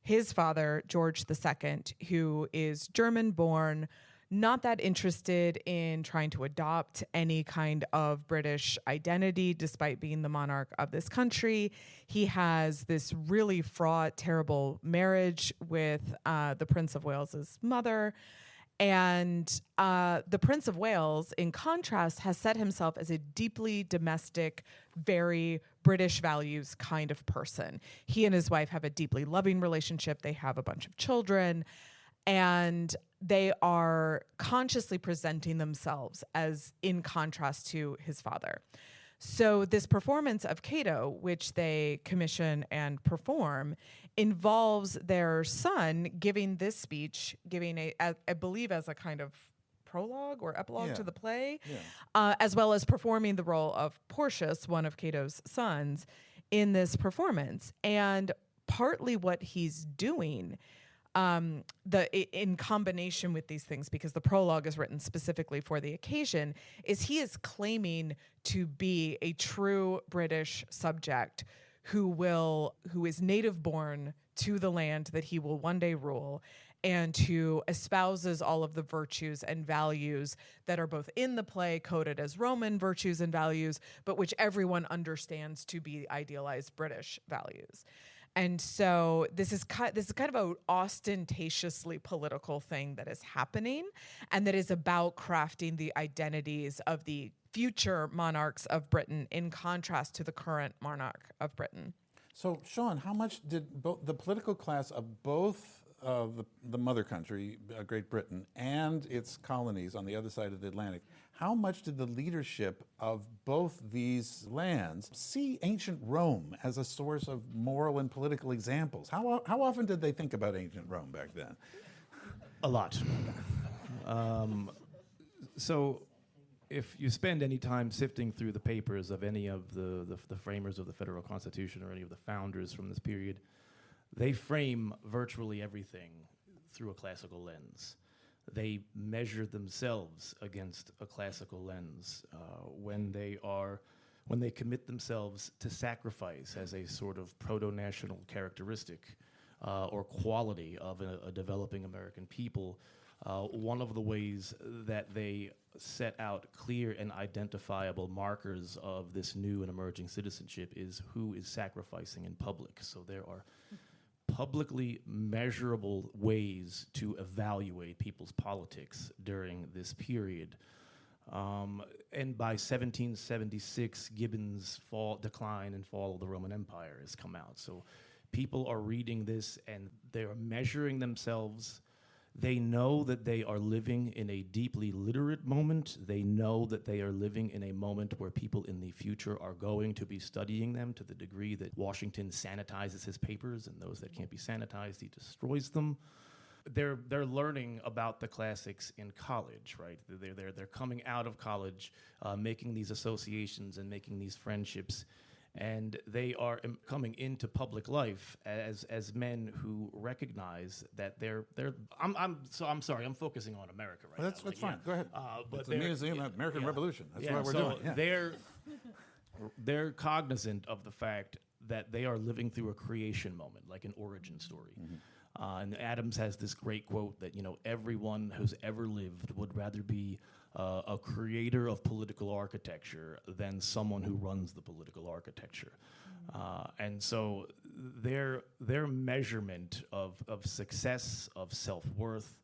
his father, George II, who is German-born, not that interested in trying to adopt any kind of British identity, despite being the monarch of this country. He has this really fraught, terrible marriage with the Prince of Wales's mother. And the Prince of Wales, in contrast, has set himself as a deeply domestic, very British values kind of person. He and his wife have a deeply loving relationship. They have a bunch of children. And they are consciously presenting themselves as in contrast to his father. So this performance of Cato, which they commission and perform, involves their son giving this speech, giving I believe as a kind of prologue or epilogue Yeah. to the play, Yeah. as well as performing the role of Porcius, one of Cato's sons, in this performance. And partly what he's doing in combination with these things, because the prologue is written specifically for the occasion, is he is claiming to be a true British subject who is native born to the land that he will one day rule, and who espouses all of the virtues and values that are both in the play coded as Roman virtues and values, but which everyone understands to be idealized British values. And so this is kind of a ostentatiously political thing that is happening, and that is about crafting the identities of the future monarchs of Britain in contrast to the current monarch of Britain. So, Sean, how much did the political class of both the mother country, Great Britain, and its colonies on the other side of the Atlantic, how much did the leadership of both these lands see ancient Rome as a source of moral and political examples? How often did they think about ancient Rome back then? A lot. So if you spend any time sifting through the papers of any of the framers of the Federal Constitution or any of the founders from this period, they frame virtually everything through a classical lens. They measure themselves against a classical lens when they commit themselves to sacrifice as a sort of proto-national characteristic or quality of a developing American people. One of the ways that they set out clear and identifiable markers of this new and emerging citizenship is who is sacrificing in public. So there are publicly measurable ways to evaluate people's politics during this period. And by 1776, Gibbon's decline and fall of the Roman Empire has come out. So people are reading this and they're measuring themselves. They know that they are living in a deeply literate moment. They know that they are living in a moment where people in the future are going to be studying them to the degree that Washington sanitizes his papers, and those that can't be sanitized, he destroys them. They're learning about the classics in college, right? They're coming out of college, making these associations and making these friendships. And they are coming into public life as men who recognize that I'm sorry, I'm focusing on America right Well, that's now. fine. Go ahead. But it's the Museum of American Revolution. That's what we're so doing. they're cognizant of the fact that they are living through a creation moment, like an origin story. And Adams has this great quote that, everyone who's ever lived would rather be a creator of political architecture than someone who runs the political architecture. And so their measurement of success, of self-worth,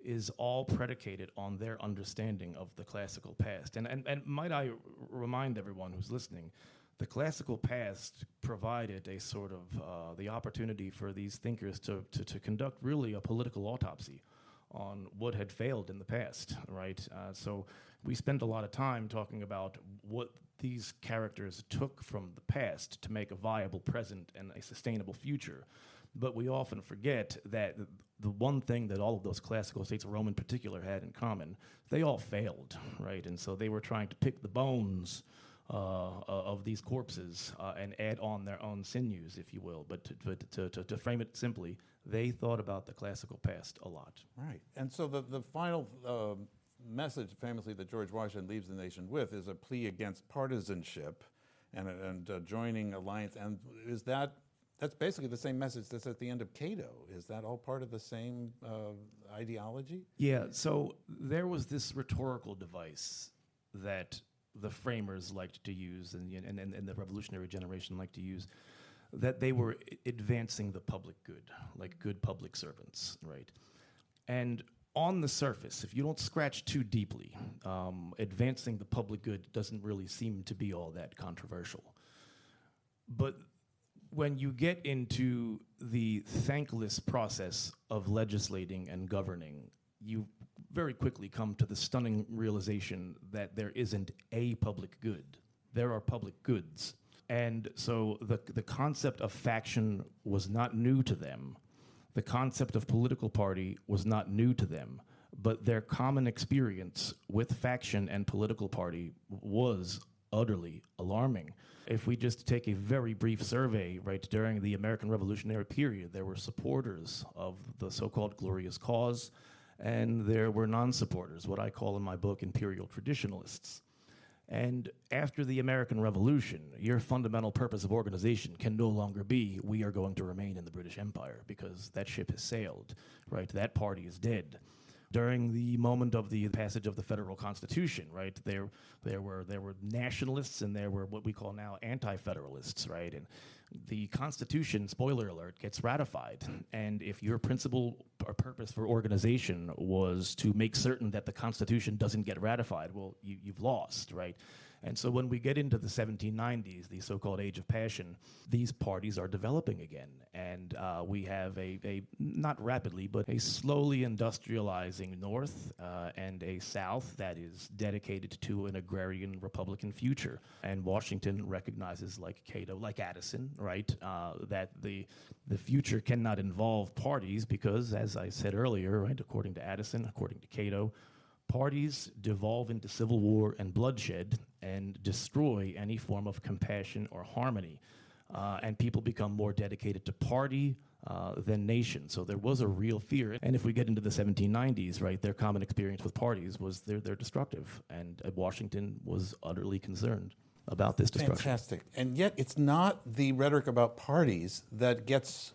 is all predicated on their understanding of the classical past. And might I remind everyone who's listening, the classical past provided a sort of the opportunity for these thinkers to conduct really a political autopsy on what had failed in the past, right? So we spend a lot of time talking about what these characters took from the past to make a viable present and a sustainable future. But we often forget that the one thing that all of those classical states, Rome in particular, had in common, they all failed, right? And so they were trying to pick the bones of these corpses and add on their own sinews, if you will. But to frame it simply, they thought about the classical past a lot. Right. And so the final message, famously, that George Washington leaves the nation with is a plea against partisanship and joining alliance. And that's basically the same message that's at the end of Cato. Is that all part of the same ideology? Yeah, so there was this rhetorical device that the framers liked to use and the revolutionary generation liked to use, that they were advancing the public good, like good public servants, right? And on the surface, if you don't scratch too deeply, advancing the public good doesn't really seem to be all that controversial. But when you get into the thankless process of legislating and governing, you very quickly come to the stunning realization that there isn't a public good. There are public goods. And so the concept of faction was not new to them. The concept of political party was not new to them. but their common experience with faction and political party was utterly alarming. If we just take a very brief survey, right, during the American Revolutionary period, there were supporters of the so-called glorious cause, and there were non-supporters, what I call in my book imperial traditionalists. And after the American Revolution, your fundamental purpose of organization can no longer be, we are going to remain in the British Empire, because that ship has sailed, right? That party is dead. During the moment of the passage of the federal constitution, right, there were nationalists and there were what we call now anti-federalists, right? And the Constitution, spoiler alert, gets ratified. And if your principal or purpose for organization was to make certain that the Constitution doesn't get ratified, well, you've lost, right? And so when we get into the 1790s, the so-called Age of Passion, these parties are developing again. And we have a not rapidly, but a slowly industrializing North and a South that is dedicated to an agrarian Republican future. And Washington recognizes, like Cato, like Addison, right, that the future cannot involve parties because, as I said earlier, right, according to Addison, according to Cato, parties devolve into civil war and bloodshed and destroy any form of compassion or harmony. And people become more dedicated to party than nation. So there was a real fear. And if we get into the 1790s, right, their common experience with parties was they're destructive. And Washington was utterly concerned about this destruction. Fantastic. And yet it's not the rhetoric about parties that gets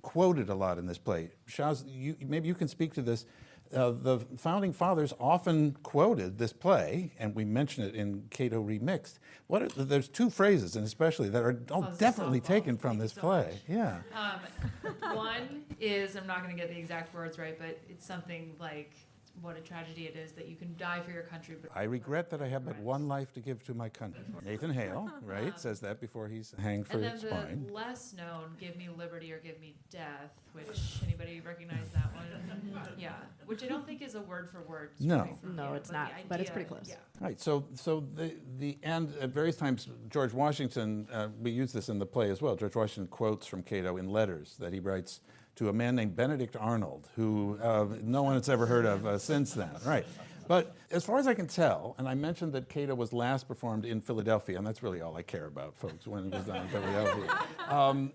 quoted a lot in this play. Shaz, maybe you can speak to this. The Founding Fathers often quoted this play, and we mention it in Cato Remixed. There's two phrases, and especially that are definitely taken from this play. Yeah. One is, I'm not going to get the exact words right, but it's something like, what a tragedy it is that you can die for your country. But I regret that I have but one life to give to my country. Nathan Hale, right, says that before he's hanged for his spine. And then the less known, give me liberty or give me death, which, anybody recognize that one? Yeah, which I don't think is a word for word. No. No, it's not, but it's pretty close. Yeah. Right, so the and at various times, George Washington, we use this in the play as well, George Washington quotes from Cato in letters that he writes to a man named Benedict Arnold, who no one has ever heard of since then, right? But as far as I can tell, and I mentioned that Cato was last performed in Philadelphia, and that's really all I care about, folks, when it was done in Philadelphia.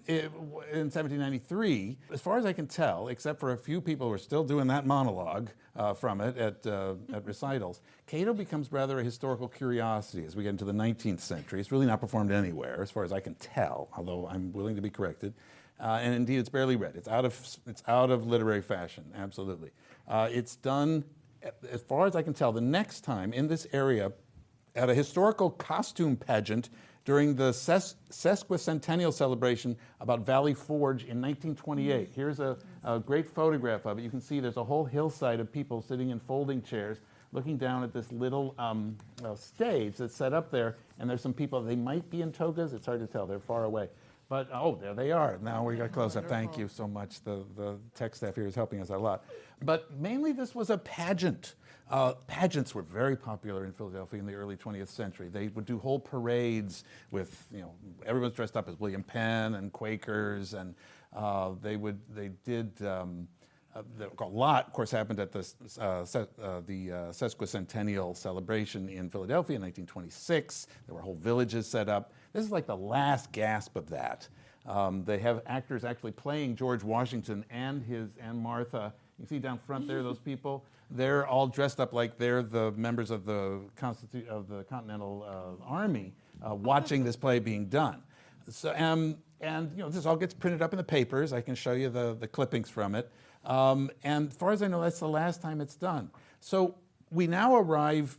In 1793, as far as I can tell, except for a few people who are still doing that monologue from it at recitals, Cato becomes rather a historical curiosity as we get into the 19th century. It's really not performed anywhere, as far as I can tell, although I'm willing to be corrected. And indeed, it's barely read. It's out of literary fashion, absolutely. It's done, as far as I can tell, the next time in this area at a historical costume pageant during the sesquicentennial celebration about Valley Forge in 1928. Here's a great photograph of it. You can see there's a whole hillside of people sitting in folding chairs looking down at this little stage that's set up there, and there's some people. They might be in togas. It's hard to tell. They're far away. But, oh, there they are. Now we got close up. Thank you so much. The tech staff here is helping us a lot. But mainly this was a pageant. Pageants were very popular in Philadelphia in the early 20th century. They would do whole parades with, everyone's dressed up as William Penn and Quakers, and they did. A lot, of course, happened at the sesquicentennial celebration in Philadelphia in 1926. There were whole villages set up. This is like the last gasp of that. They have actors actually playing George Washington and Martha. You see down front there, those people. They're all dressed up like they're the members of the Continental Army watching this play being done. So, and this all gets printed up in the papers. I can show you the clippings from it. And as far as I know, that's the last time it's done. So we now arrive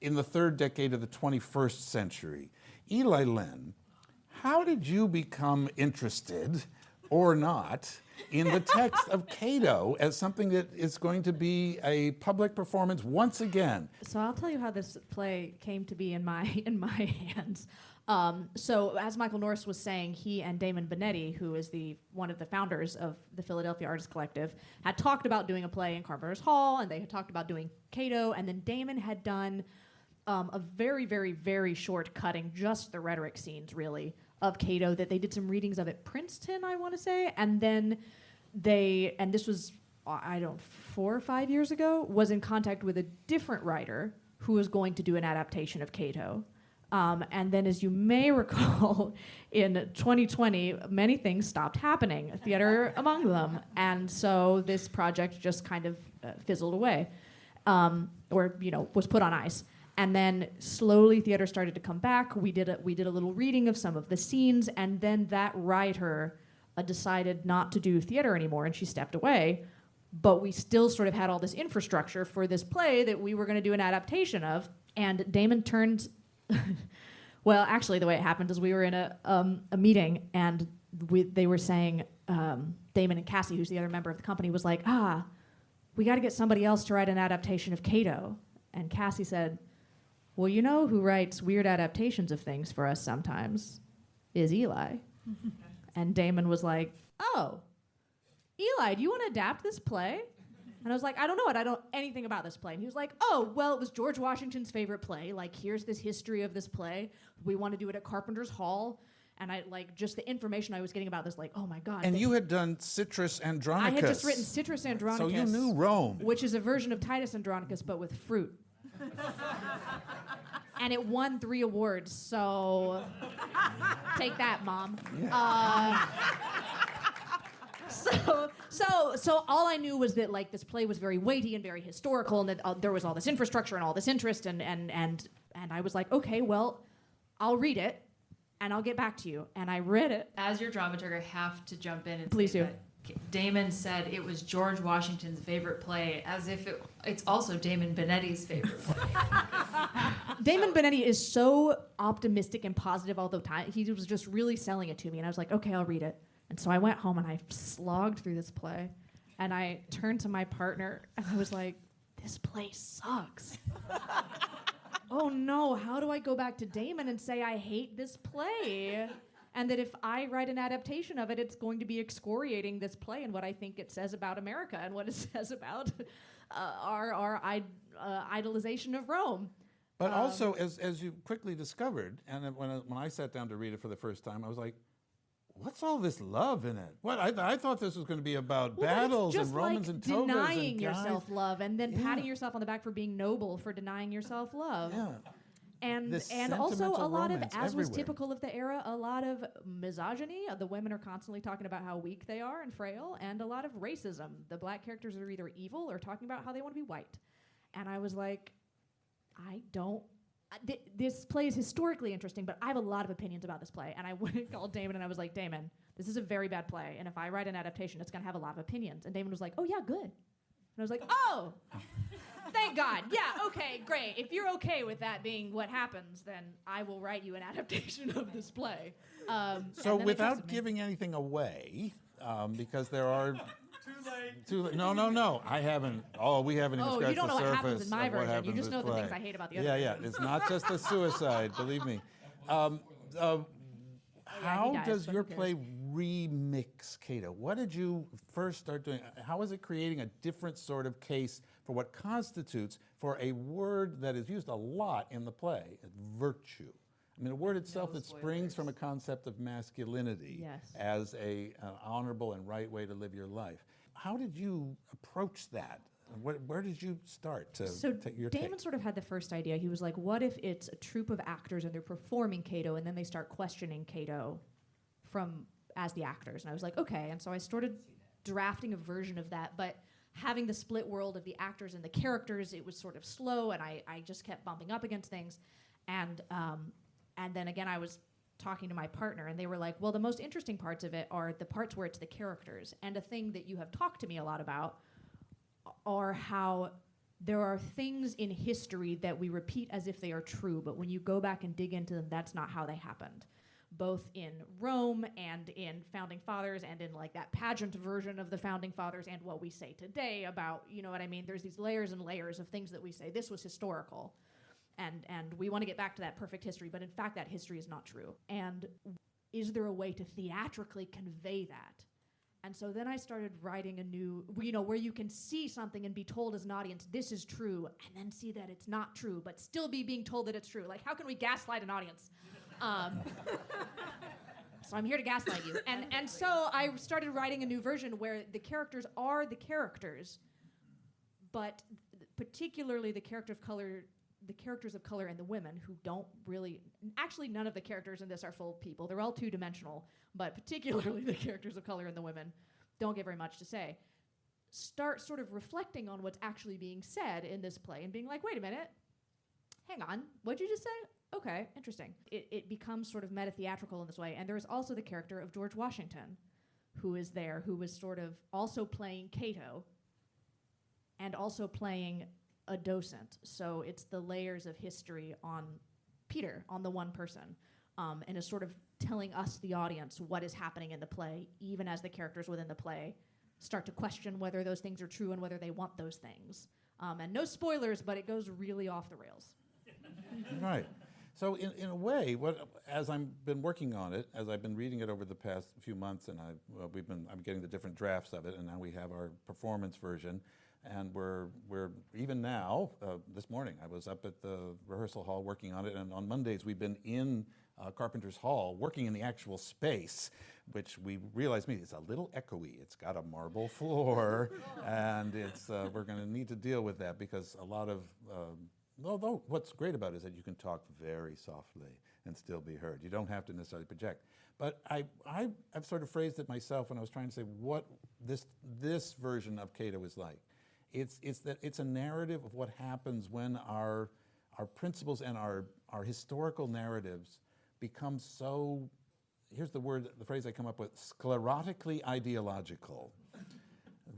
in the third decade of the 21st century. Eli Lynn, how did you become interested, or not, in the text of Cato as something that is going to be a public performance once again? So I'll tell you how this play came to be in my hands. So as Michael Norris was saying, he and Damon Bonetti, who is one of the founders of the Philadelphia Artists Collective, had talked about doing a play in Carpenter's Hall, and they had talked about doing Cato, and then Damon had done a very, very, very short cutting, just the rhetoric scenes, really, of Cato, that they did some readings of at Princeton, I want to say, and then this was I don't 4 or 5 years ago, was in contact with a different writer who was going to do an adaptation of Cato. And then, as you may recall, in 2020, many things stopped happening, theater among them. And so this project just kind of fizzled away, or was put on ice. And then slowly theater started to come back. We did a little reading of some of the scenes, and then that writer decided not to do theater anymore, and she stepped away. But we still sort of had all this infrastructure for this play that we were going to do an adaptation of. And Damon turned... Well, actually, the way it happened is we were in a meeting, and they were saying, Damon and Cassie, who's the other member of the company, was like, we got to get somebody else to write an adaptation of Cato. And Cassie said, well, you know who writes weird adaptations of things for us sometimes is Eli. And Damon was like, oh, Eli, do you want to adapt this play? And I was like, I don't know it. I don't know anything about this play. And he was like, oh, well, it was George Washington's favorite play. Like, here's this history of this play. We want to do it at Carpenter's Hall. And I, just the information I was getting about this, oh, my God. And you had done Citrus Andronicus. I had just written Citrus Andronicus. So you knew Rome. Which is a version of Titus Andronicus, but with fruit. And it won 3 awards, so take that, Mom. Yeah. So all I knew was that this play was very weighty and very historical, and that there was all this infrastructure and all this interest, and I was like, okay, well, I'll read it, and I'll get back to you. And I read it. As your dramaturg, I have to jump in and Please say do. that Damon said it was George Washington's favorite play, as if it's also Damon Benetti's favorite play. Damon Benetti is so optimistic and positive all the time. He was just really selling it to me, and I was like, okay, I'll read it. And so I went home and I slogged through this play, and I turned to my partner and I was like, this play sucks. Oh no, how do I go back to Damon and say I hate this play? And that if I write an adaptation of it, it's going to be excoriating this play and what I think it says about America and what it says about our idolization of Rome. But also, as you quickly discovered, and when I sat down to read it for the first time, I was like, what's all this love in it? What I thought this was going to be about battles and Romans and togas denying and guys. yourself love and then patting yourself on the back for being noble for denying yourself love. Yeah. And also a lot of, as was everywhere. typical of the era, a lot of misogyny. The women are constantly talking about how weak they are and frail, and a lot of racism. The black characters are either evil or talking about how they want to be white. And I was like, I don't. This play is historically interesting, but I have a lot of opinions about this play. And I went and called Damon, and I was like, Damon, this is a very bad play, and if I write an adaptation, it's going to have a lot of opinions. And Damon was like, oh, yeah, good. And I was like, oh, thank God. Yeah, okay, great. If you're okay with that being what happens, then I will write you an adaptation of this play. So without giving anything away, because there are... Too late. No. I haven't. Oh, we haven't even scratched the surface. You don't know what happens in my of what version. happens You just in know this the play. things I hate about the other. Yeah. It's not just a suicide, believe me. How dies, does but your who cares? play remix Cato? What did you first start doing? How is it creating a different sort of case for what constitutes for a word that is used a lot in the play, virtue? I mean, a word itself that springs from a concept of masculinity as an honorable and right way to live your life. How did you approach that? Where did you start to take your Damon take? sort of had the first idea. He was like, what if it's a troupe of actors and they're performing Cato, and then they start questioning Cato as the actors? And I was like, okay. And so I started drafting a version of that, but having the split world of the actors and the characters, it was sort of slow, and I just kept bumping up against things. And then again, I was talking to my partner, and they were like, well, the most interesting parts of it are the parts where it's the characters. And a thing that you have talked to me a lot about are how there are things in history that we repeat as if they are true, but when you go back and dig into them, that's not how they happened. Both in Rome and in Founding Fathers and in that pageant version of the Founding Fathers and what we say today about, you know what I mean? There's these layers and layers of things that we say, this was historical. And we want to get back to that perfect history, but in fact, that history is not true. And is there a way to theatrically convey that? And so then I started writing a new, where you can see something and be told as an audience, this is true, and then see that it's not true, but still be being told that it's true. How can we gaslight an audience? So I'm here to gaslight you. And so I started writing a new version where the characters are the characters, but particularly the characters of color and the women who don't really, actually none of the characters in this are full people. They're all two-dimensional, but particularly the characters of color and the women don't get very much to say. Start sort of reflecting on what's actually being said in this play and being like, wait a minute, hang on, what'd you just say? Okay, interesting. It becomes sort of meta-theatrical in this way. And there's also the character of George Washington, who is there, who was sort of also playing Cato and also playing a docent. So it's the layers of history on Peter, on the one person, and is sort of telling us, the audience, what is happening in the play, even as the characters within the play start to question whether those things are true and whether they want those things. And no spoilers, but it goes really off the rails. Right. So in a way, as I've been working on it, as I've been reading it over the past few months, and I'm getting the different drafts of it, and now we have our performance version, and we're even now, this morning, I was up at the rehearsal hall working on it, and on Mondays we've been in Carpenter's Hall working in the actual space, which we realized is a little echoey. It's got a marble floor, and we're going to need to deal with that because a lot of although what's great about it is that you can talk very softly and still be heard. You don't have to necessarily project. But I've sort of phrased it myself when I was trying to say what this version of Cato is like. It's a narrative of what happens when our principles and our historical narratives become so, here's the phrase I come up with, sclerotically ideological,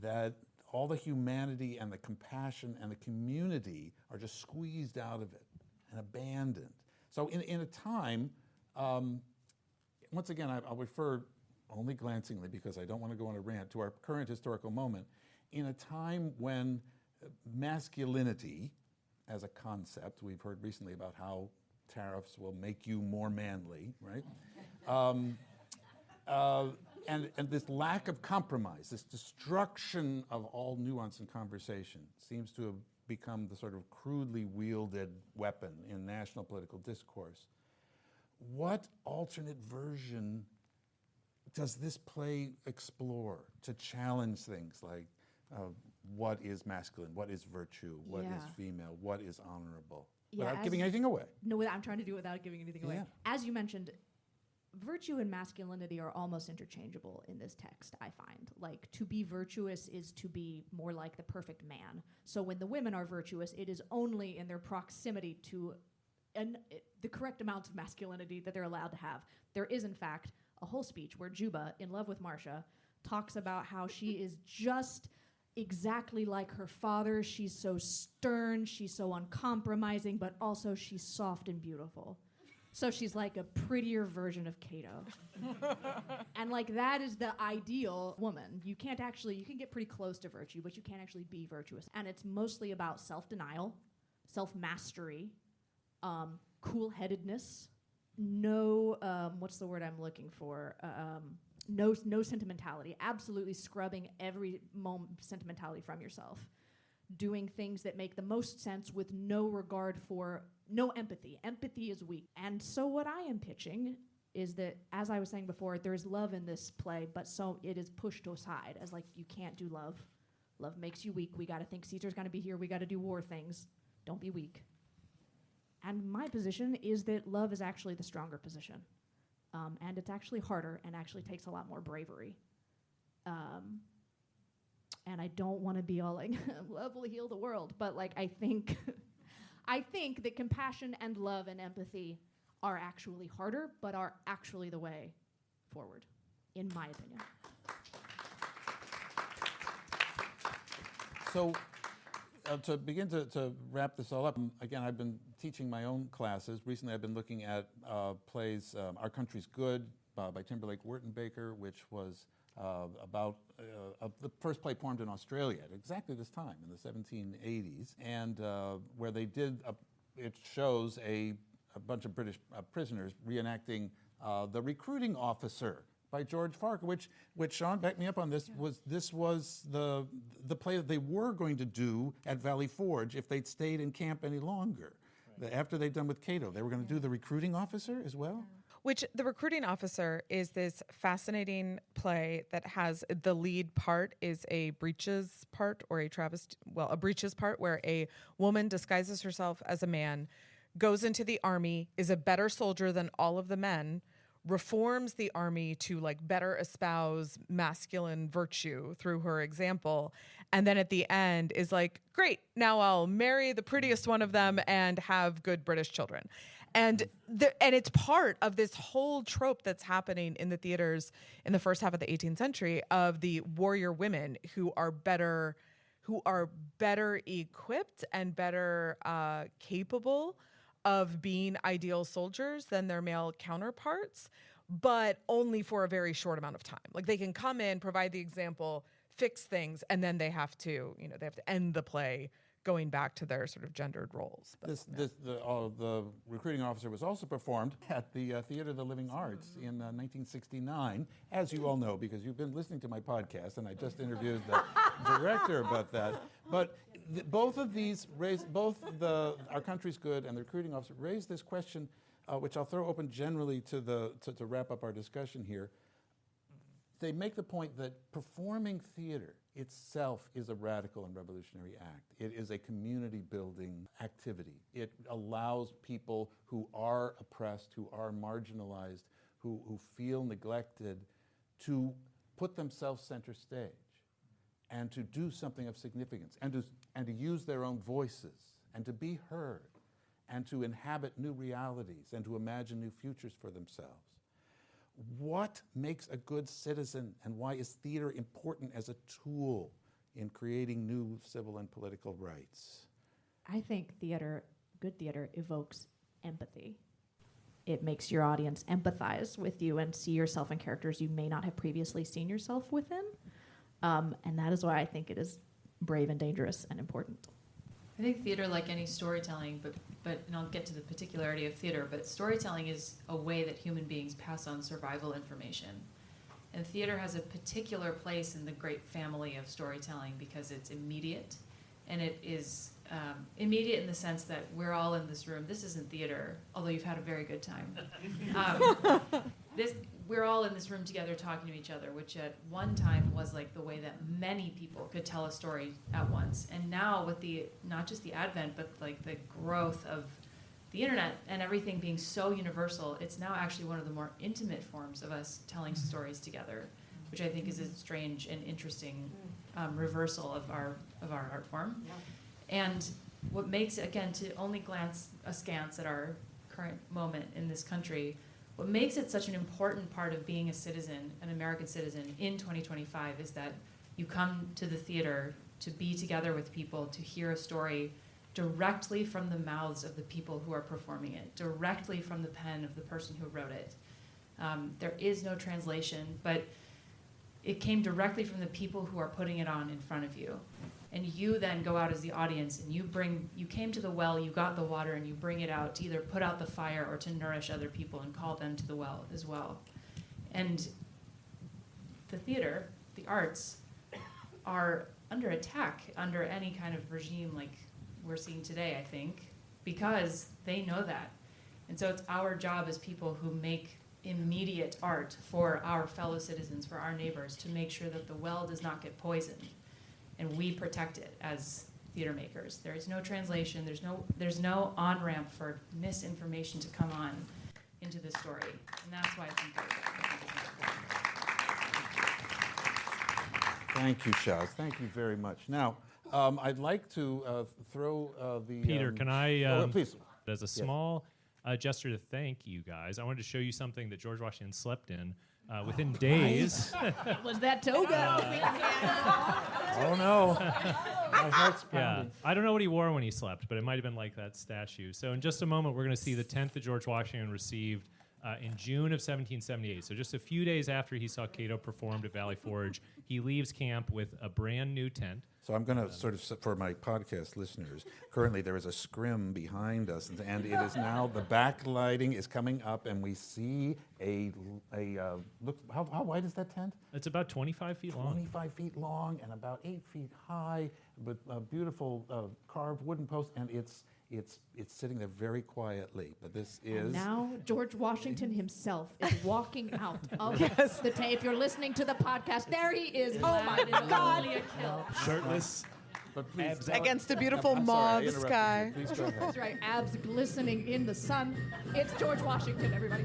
that all the humanity and the compassion and the community are just squeezed out of it and abandoned. So in a time, once again, I'll refer only glancingly because I don't want to go on a rant, to our current historical moment, in a time when masculinity as a concept, we've heard recently about how tariffs will make you more manly, right? And this lack of compromise, this destruction of all nuance and conversation seems to have become the sort of crudely wielded weapon in national political discourse. What alternate version does this play explore to challenge things like what is masculine, what is virtue, what is female, what is honorable, without giving anything away? No, I'm trying to do it without giving anything away. As you mentioned, virtue and masculinity are almost interchangeable in this text, I find. Like, to be virtuous is to be more like the perfect man. So when the women are virtuous, it is only in their proximity to the correct amount of masculinity that they're allowed to have. There is, in fact, a whole speech where Juba, in love with Marcia, talks about how she is just exactly like her father. She's so stern, she's so uncompromising, but also she's soft and beautiful. So she's like a prettier version of Cato. And like that is the ideal woman. You can get pretty close to virtue, but you can't actually be virtuous. And it's mostly about self-denial, self-mastery, cool-headedness, no, what's the word I'm looking for? No sentimentality, absolutely scrubbing every sentimentality from yourself. Doing things that make the most sense with no regard for, no empathy. Empathy is weak. And so what I am pitching is that, as I was saying before, there is love in this play, but so it is pushed aside as like, you can't do love. Love makes you weak. We got to think Caesar's going to be here. We got to do war things. Don't be weak. And my position is that love is actually the stronger position. And it's actually harder and actually takes a lot more bravery. And I don't want to be all like, love will heal the world. But like, I think that compassion and love and empathy are actually harder, but are actually the way forward, in my opinion. So to begin to wrap this all up, again, I've been teaching my own classes. Recently, I've been looking at plays, Our Country's Good by Timberlake Wertenbaker, which was about the first play formed in Australia at exactly this time, in the 1780s, and where they did, it shows a bunch of British prisoners reenacting The Recruiting Officer by George Farquhar, which Sean, back me up on this, was the play that they were going to do at Valley Forge if they'd stayed in camp any longer. Right. After they'd done with Cato, they were going to do The Recruiting Officer as well? Which The Recruiting Officer is this fascinating play that has the lead part is a breeches part or a breeches part where a woman disguises herself as a man, goes into the army, is a better soldier than all of the men, reforms the army to like better espouse masculine virtue through her example, and then at the end is like, great, now I'll marry the prettiest one of them and have good British children. And it's part of this whole trope that's happening in the theaters in the first half of the 18th century of the warrior women who are better equipped and better capable of being ideal soldiers than their male counterparts, but only for a very short amount of time. Like they can come in, provide the example, fix things, and then they have to end the play going back to their sort of gendered roles. But, The Recruiting Officer was also performed at the Theater of the Living Arts in 1969, as you all know, because you've been listening to my podcast, and I just interviewed the director about that. But both of these Our Country's Good and the Recruiting Officer raised this question, which I'll throw open generally to wrap up our discussion here. They make the point that performing theater itself is a radical and revolutionary act. It is a community-building activity. It allows people who are oppressed, who are marginalized, who feel neglected, to put themselves center stage and to do something of significance and to use their own voices and to be heard and to inhabit new realities and to imagine new futures for themselves. What makes a good citizen, and why is theater important as a tool in creating new civil and political rights? I think good theater evokes empathy. It makes your audience empathize with you and see yourself in characters you may not have previously seen yourself within. And that is why I think it is brave and dangerous and important. I think theater, like any storytelling, and I'll get to the particularity of theater, but storytelling is a way that human beings pass on survival information. And theater has a particular place in the great family of storytelling because it's immediate, and it is immediate in the sense that we're all in this room. This isn't theater, although you've had a very good time. We're all in this room together talking to each other, which at one time was like the way that many people could tell a story at once. And now with not just the advent, but like the growth of the internet and everything being so universal, it's now actually one of the more intimate forms of us telling stories together, which I think is a strange and interesting reversal of our art form. Yeah. And what makes, again, to only glance askance at our current moment in this country, what makes it such an important part of being a citizen, an American citizen in 2025, is that you come to the theater to be together with people, to hear a story directly from the mouths of the people who are performing it, directly from the pen of the person who wrote it. There is no translation, but it came directly from the people who are putting it on in front of you. And you then go out as the audience and you came to the well, you got the water, and you bring it out to either put out the fire or to nourish other people and call them to the well as well. And the theater, the arts, are under attack under any kind of regime like we're seeing today, I think, because they know that. And so it's our job as people who make immediate art for our fellow citizens, for our neighbors, to make sure that the well does not get poisoned. And we protect it as theater makers. There is no translation. There's no on-ramp for misinformation to come on into the story. And that's why I think Thank you, Shaz. Thank you very much. Now, I'd like to throw the... Peter, can I, please. As a small gesture to thank you guys, I wanted to show you something that George Washington slept in within days. Was that toga? Oh, no. My heart's pounding. I don't know what he wore when he slept, but it might have been like that statue. So in just a moment, we're going to see the tent that George Washington received in June of 1778. So just a few days after he saw Cato performed at Valley Forge, he leaves camp with a brand new tent. So I'm going to sort of, for my podcast listeners, currently there is a scrim behind us, and it is now, the backlighting is coming up, and we see look, how wide is that tent? It's about 25 feet long. 25 feet long and about 8 feet high, with a beautiful carved wooden post, and It's sitting there very quietly, but this And is... now George Washington himself is walking out of the tape. If you're listening to the podcast, there he is. Oh my God! Only a kill. Shirtless. But please, Against a beautiful I'm sorry, I mauve interrupted sky. you. Please go ahead. That's right, abs glistening in the sun. It's George Washington, everybody.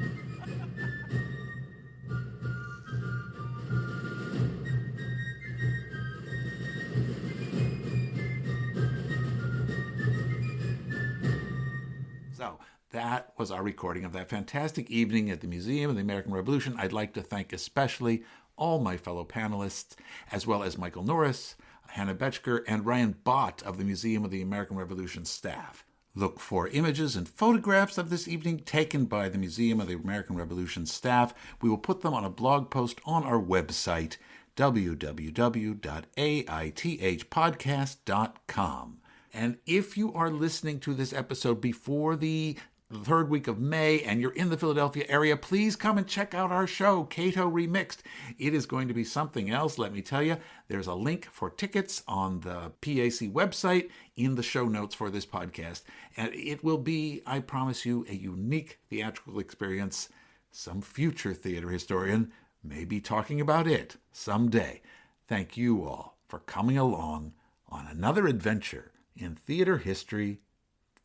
So that was our recording of that fantastic evening at the Museum of the American Revolution. I'd like to thank especially all my fellow panelists, as well as Michael Norris, Hannah Betchker, and Ryan Bott of the Museum of the American Revolution staff. Look for images and photographs of this evening taken by the Museum of the American Revolution staff. We will put them on a blog post on our website, www.aithpodcast.com. And if you are listening to this episode before the third week of May and you're in the Philadelphia area, please come and check out our show, Cato Remixed. It is going to be something else, let me tell you. There's a link for tickets on the PAC website in the show notes for this podcast. And it will be, I promise you, a unique theatrical experience. Some future theater historian may be talking about it someday. Thank you all for coming along on another adventure in theater history,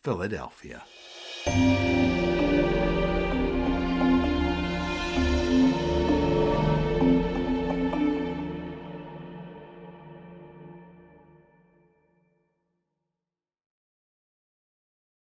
Philadelphia.